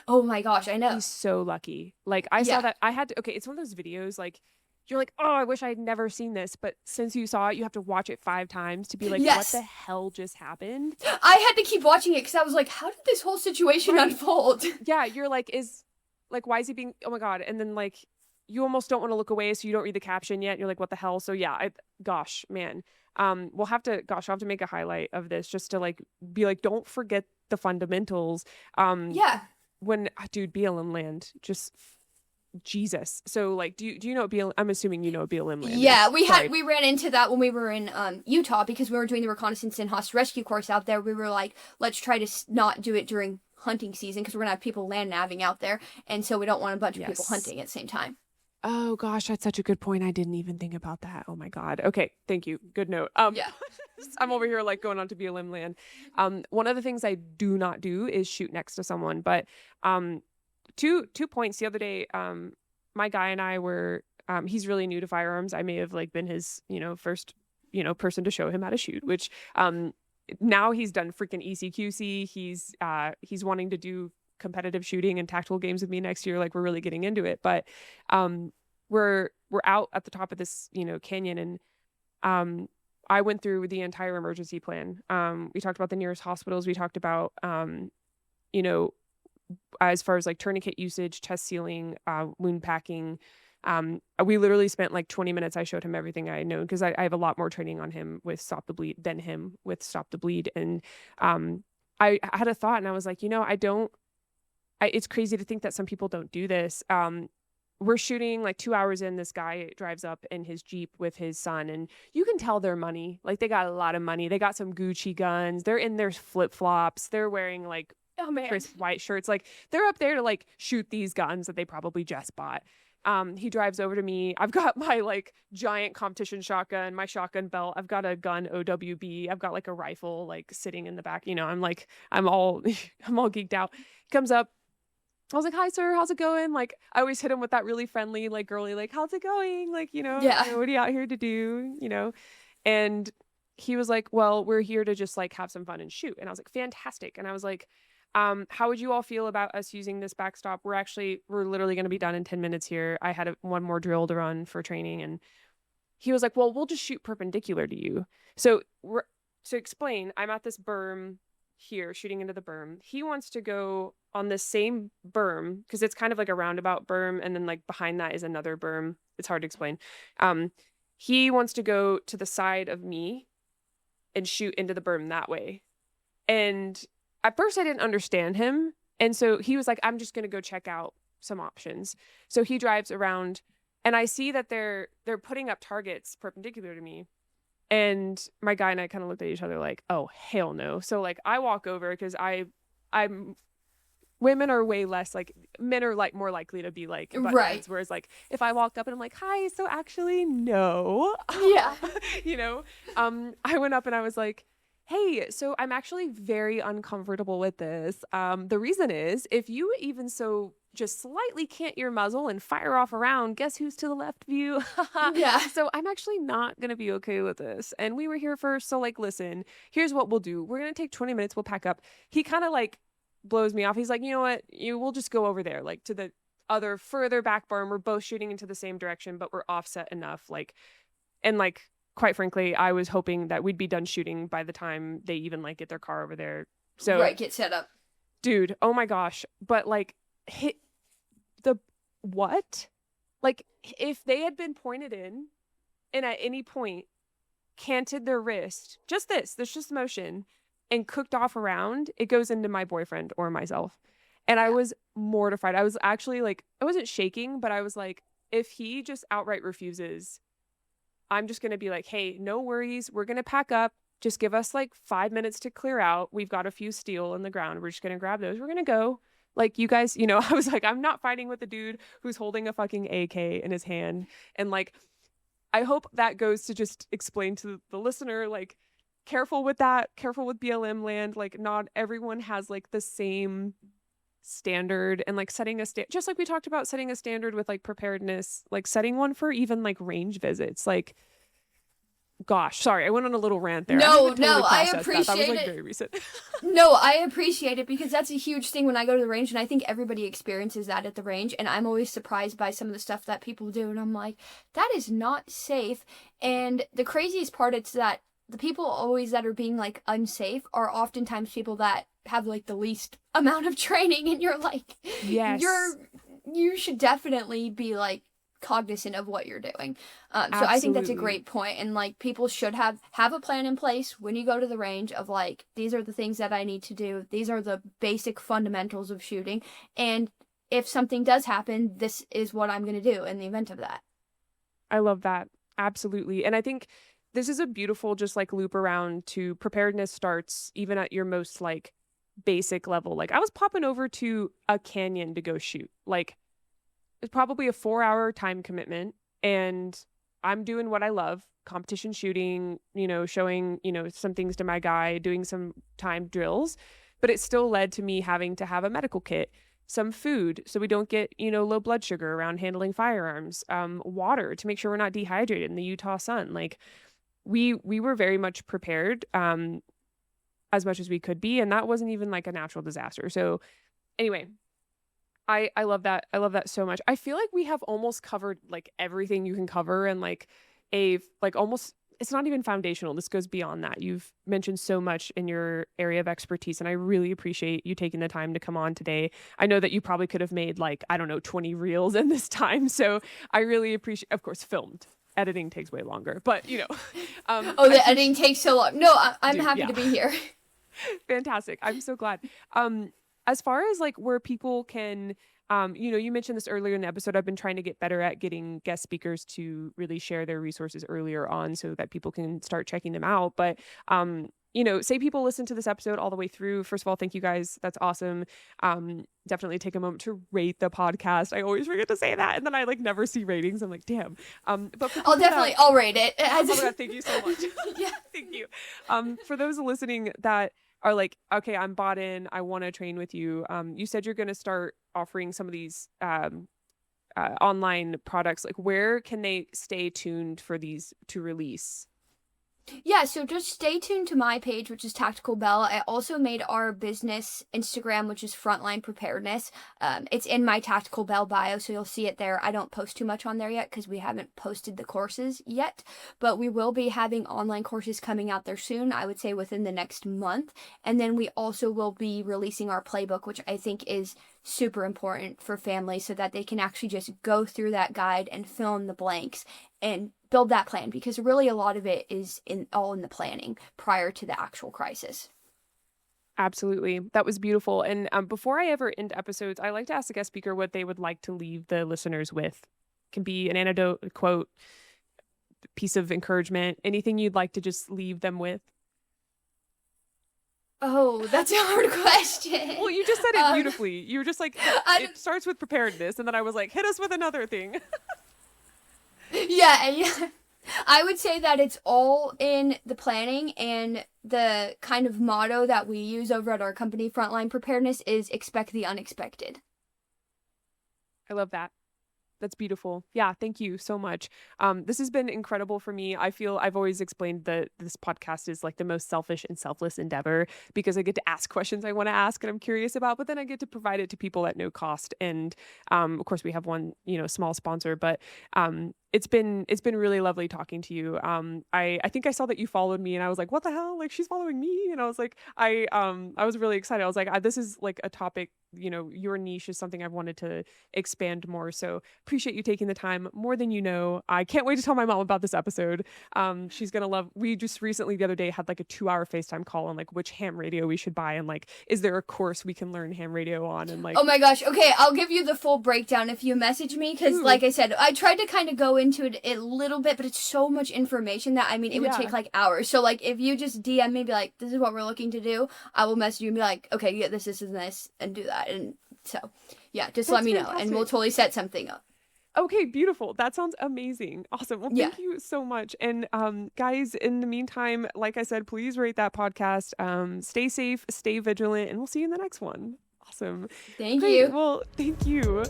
Oh my gosh, I know. He's so lucky. Like, I saw that. I had to, okay, it's one of those videos, like, you're like, oh, I wish I had never seen this. But since you saw it, you have to watch it 5 times to be like, Yes. what the hell just happened? I had to keep watching it because I was like, how did this whole situation unfold? Yeah, you're like, why is he being, oh my God. And then, like, you almost don't want to look away, so you don't read the caption yet. You're like, what the hell? So yeah, gosh, man. I'll have to make a highlight of this just to like be like, don't forget the fundamentals. Yeah. When, dude, BLM land, just Jesus. So like, do you know what BLM? I'm assuming you know what BLM land Yeah, is. we ran into that when we were in Utah because we were doing the reconnaissance and hostage rescue course out there. We were like, let's try to not do it during hunting season because we're gonna have people land navving out there, and so we don't want a bunch of people hunting at the same time. Oh gosh, that's such a good point. I didn't even think about that. Oh my God. Okay, thank you. Good note. Yeah. I'm over here like going on to BLM land. One of the things I do not do is shoot next to someone, but 2 points the other day. My guy and I were, he's really new to firearms. I may have like been his, first, person to show him how to shoot, which, now he's done freaking ECQC. He's wanting to do competitive shooting and tactical games with me next year. Like, we're really getting into it, but, we're out at the top of this, canyon, and, I went through the entire emergency plan. We talked about the nearest hospitals. We talked about, as far as like tourniquet usage, chest sealing, wound packing. We literally spent like 20 minutes. I showed him everything I know because I have a lot more training on him with Stop the Bleed than him with Stop the Bleed. And I had a thought, and I was like, it's crazy to think that some people don't do this. We're shooting like 2 hours in. This guy drives up in his Jeep with his son, and you can tell their money. Like, they got a lot of money. They got some Gucci guns. They're in their flip flops. They're wearing like crisp white shirts. Like, they're up there to like shoot these guns that they probably just bought. He drives over to me. I've got my like giant competition shotgun, my shotgun belt. I've got a gun OWB. I've got like a rifle like sitting in the back. I'm all geeked out. He comes up. I was like, hi, sir, how's it going? Like, I always hit him with that really friendly, like, girly, like, how's it going? Like, Yeah. what are you out here to do? And he was like, well, we're here to just like have some fun and shoot. And I was like, fantastic. And I was like, how would you all feel about us using this backstop? We're literally going to be done in 10 minutes here. I had one more drill to run for training. And he was like, well, we'll just shoot perpendicular to you. So to explain, I'm at this berm here shooting into the berm. He wants to go on the same berm because it's kind of like a roundabout berm, and then like behind that is another berm. It's hard to explain. He wants to go to the side of me and shoot into the berm that way. And at first I didn't understand him, and so he was like, I'm just gonna go check out some options. So he drives around, and I see that they're putting up targets perpendicular to me. And my guy and I kind of looked at each other like, oh, hell no. So like, I walk over because I'm women are way less like, men are like more likely to be like right. Whereas like, if I walked up and I'm like, hi, so actually no. Yeah. I went up and I was like, hey, so I'm actually very uncomfortable with this. The reason is, if you even so just slightly cant your muzzle and fire off around, guess who's to the left of you? Yeah. So I'm actually not going to be okay with this. And we were here first. So like, listen, here's what we'll do. We're going to take 20 minutes. We'll pack up. He kind of like blows me off. He's like, you know what? We'll just go over there, like to the other further back berm. We're both shooting into the same direction, but we're offset enough. Quite frankly, I was hoping that we'd be done shooting by the time they even like get their car over there. So right, get set up. Dude, oh my gosh. But like, hit the what? Like, if they had been pointed in and at any point canted their wrist, there's just motion, and cooked off around, it goes into my boyfriend or myself. And I was mortified. I was actually like, I wasn't shaking, but I was like, if he just outright refuses, I'm just going to be like, hey, no worries. We're going to pack up. Just give us like 5 minutes to clear out. We've got a few steel in the ground. We're just going to grab those. We're going to go. Like, you guys, I was like, I'm not fighting with a dude who's holding a fucking AK in his hand. And like, I hope that goes to just explain to the listener, like, careful with that. Careful with BLM land. Like, not everyone has like the same standard, and like setting a just like we talked about setting a standard with like preparedness, like setting one for even like range visits. Like, gosh, sorry, I went on a little rant there. I No, haven't totally I processed that. That was appreciate like it. very recent. No, I appreciate it because that's a huge thing when I go to the range, and I think everybody experiences that at the range, and I'm always surprised by some of the stuff that people do, and I'm like, that is not safe. And the craziest part is that the people always that are being like unsafe are oftentimes people that have like the least amount of training, and you're like, Yes. you should definitely be like cognizant of what you're doing. So I think that's a great point, and like people should have a plan in place when you go to the range of like, these are the things that I need to do, these are the basic fundamentals of shooting, and if something does happen, this is what I'm going to do in the event of that. I love that. Absolutely. And I think this is a beautiful just like loop around to preparedness starts even at your most like basic level. Like, I was popping over to a canyon to go shoot. Like, it's probably a 4-hour time commitment, and I'm doing what I love, competition shooting, you know, showing, you know, some things to my guy, doing some time drills, but it still led to me having to have a medical kit, some food so we don't get, you know, low blood sugar around handling firearms, water to make sure we're not dehydrated in the Utah sun. Like, we were very much prepared, as much as we could be, and that wasn't even like a natural disaster. So anyway, I love that. I love that so much. I feel like we have almost covered like everything you can cover, and like almost, it's not even foundational. This goes beyond that. You've mentioned so much in your area of expertise, and I really appreciate you taking the time to come on today. I know that you probably could have made like, I don't know, 20 reels in this time. So I really appreciate, of course, filmed. Editing takes way longer, but you know. The editing takes so long. No, I'm happy to be here. Fantastic. I'm so glad. As far as like where people can, you know, you mentioned this earlier in the episode. I've been trying to get better at getting guest speakers to really share their resources earlier on so that people can start checking them out. But, you know, say people listen to this episode all the way through. First of all, thank you guys. That's awesome. Definitely take a moment to rate the podcast. I always forget to say that, and then I like never see ratings. I'm like, damn. But I'll rate it. Oh my God, thank you so much. Yeah. Thank you. For those listening that are like, okay, I'm bought in, I want to train with you. You said you're going to start offering some of these online products. Like, where can they stay tuned for these to release? Yeah, so just stay tuned to my page, which is Tactical Belle. I also made our business Instagram, which is Frontline Preparedness. It's in my Tactical Belle bio, so you'll see it there. I don't post too much on there yet because we haven't posted the courses yet, but we will be having online courses coming out there soon, I would say within the next month. And then we also will be releasing our playbook, which I think is super important for families so that they can actually just go through that guide and fill in the blanks and build that plan, because really a lot of it is all in the planning prior to the actual crisis. Absolutely. That was beautiful. And before I ever end episodes, I like to ask the guest speaker what they would like to leave the listeners with. It can be an anecdote, a quote, piece of encouragement, anything you'd like to just leave them with. Oh, that's a hard question. Well, you just said it beautifully. You were just like, it starts with preparedness. And then I was like, hit us with another thing. Yeah. I would say that it's all in the planning, and the kind of motto that we use over at our company, Frontline Preparedness, is expect the unexpected. I love that. That's beautiful. Yeah, thank you so much. This has been incredible for me. I feel I've always explained that this podcast is like the most selfish and selfless endeavor because I get to ask questions I want to ask and I'm curious about, but then I get to provide it to people at no cost. And of course, we have one, you know, small sponsor, but it's been really lovely talking to you. I think I saw that you followed me and I was like, what the hell? Like, she's following me. And I was like, I was really excited. I was like, this is like a topic, you know, your niche is something I've wanted to expand more. So appreciate you taking the time more than you know. I can't wait to tell my mom about this episode. She's going to love, we just recently the other day had like a 2-hour FaceTime call on like which ham radio we should buy. And like, is there a course we can learn ham radio on? And like, oh my gosh. Okay. I'll give you the full breakdown if you message me. Cause like I said, I tried to kind of go into it a little bit, but it's so much information that, I mean, it would take like hours. So like, if you just DM me, be like, this is what we're looking to do, I will message you and be like, okay, yeah, this, and this, and do that. And so, yeah, just let me know, and we'll totally set something up. Okay, beautiful. That sounds amazing. Awesome. Well, Yeah. thank you so much. And guys, in the meantime, like I said, please rate that podcast. Stay safe, stay vigilant, and we'll see you in the next one. Awesome. Thank Great. you. Well, thank you.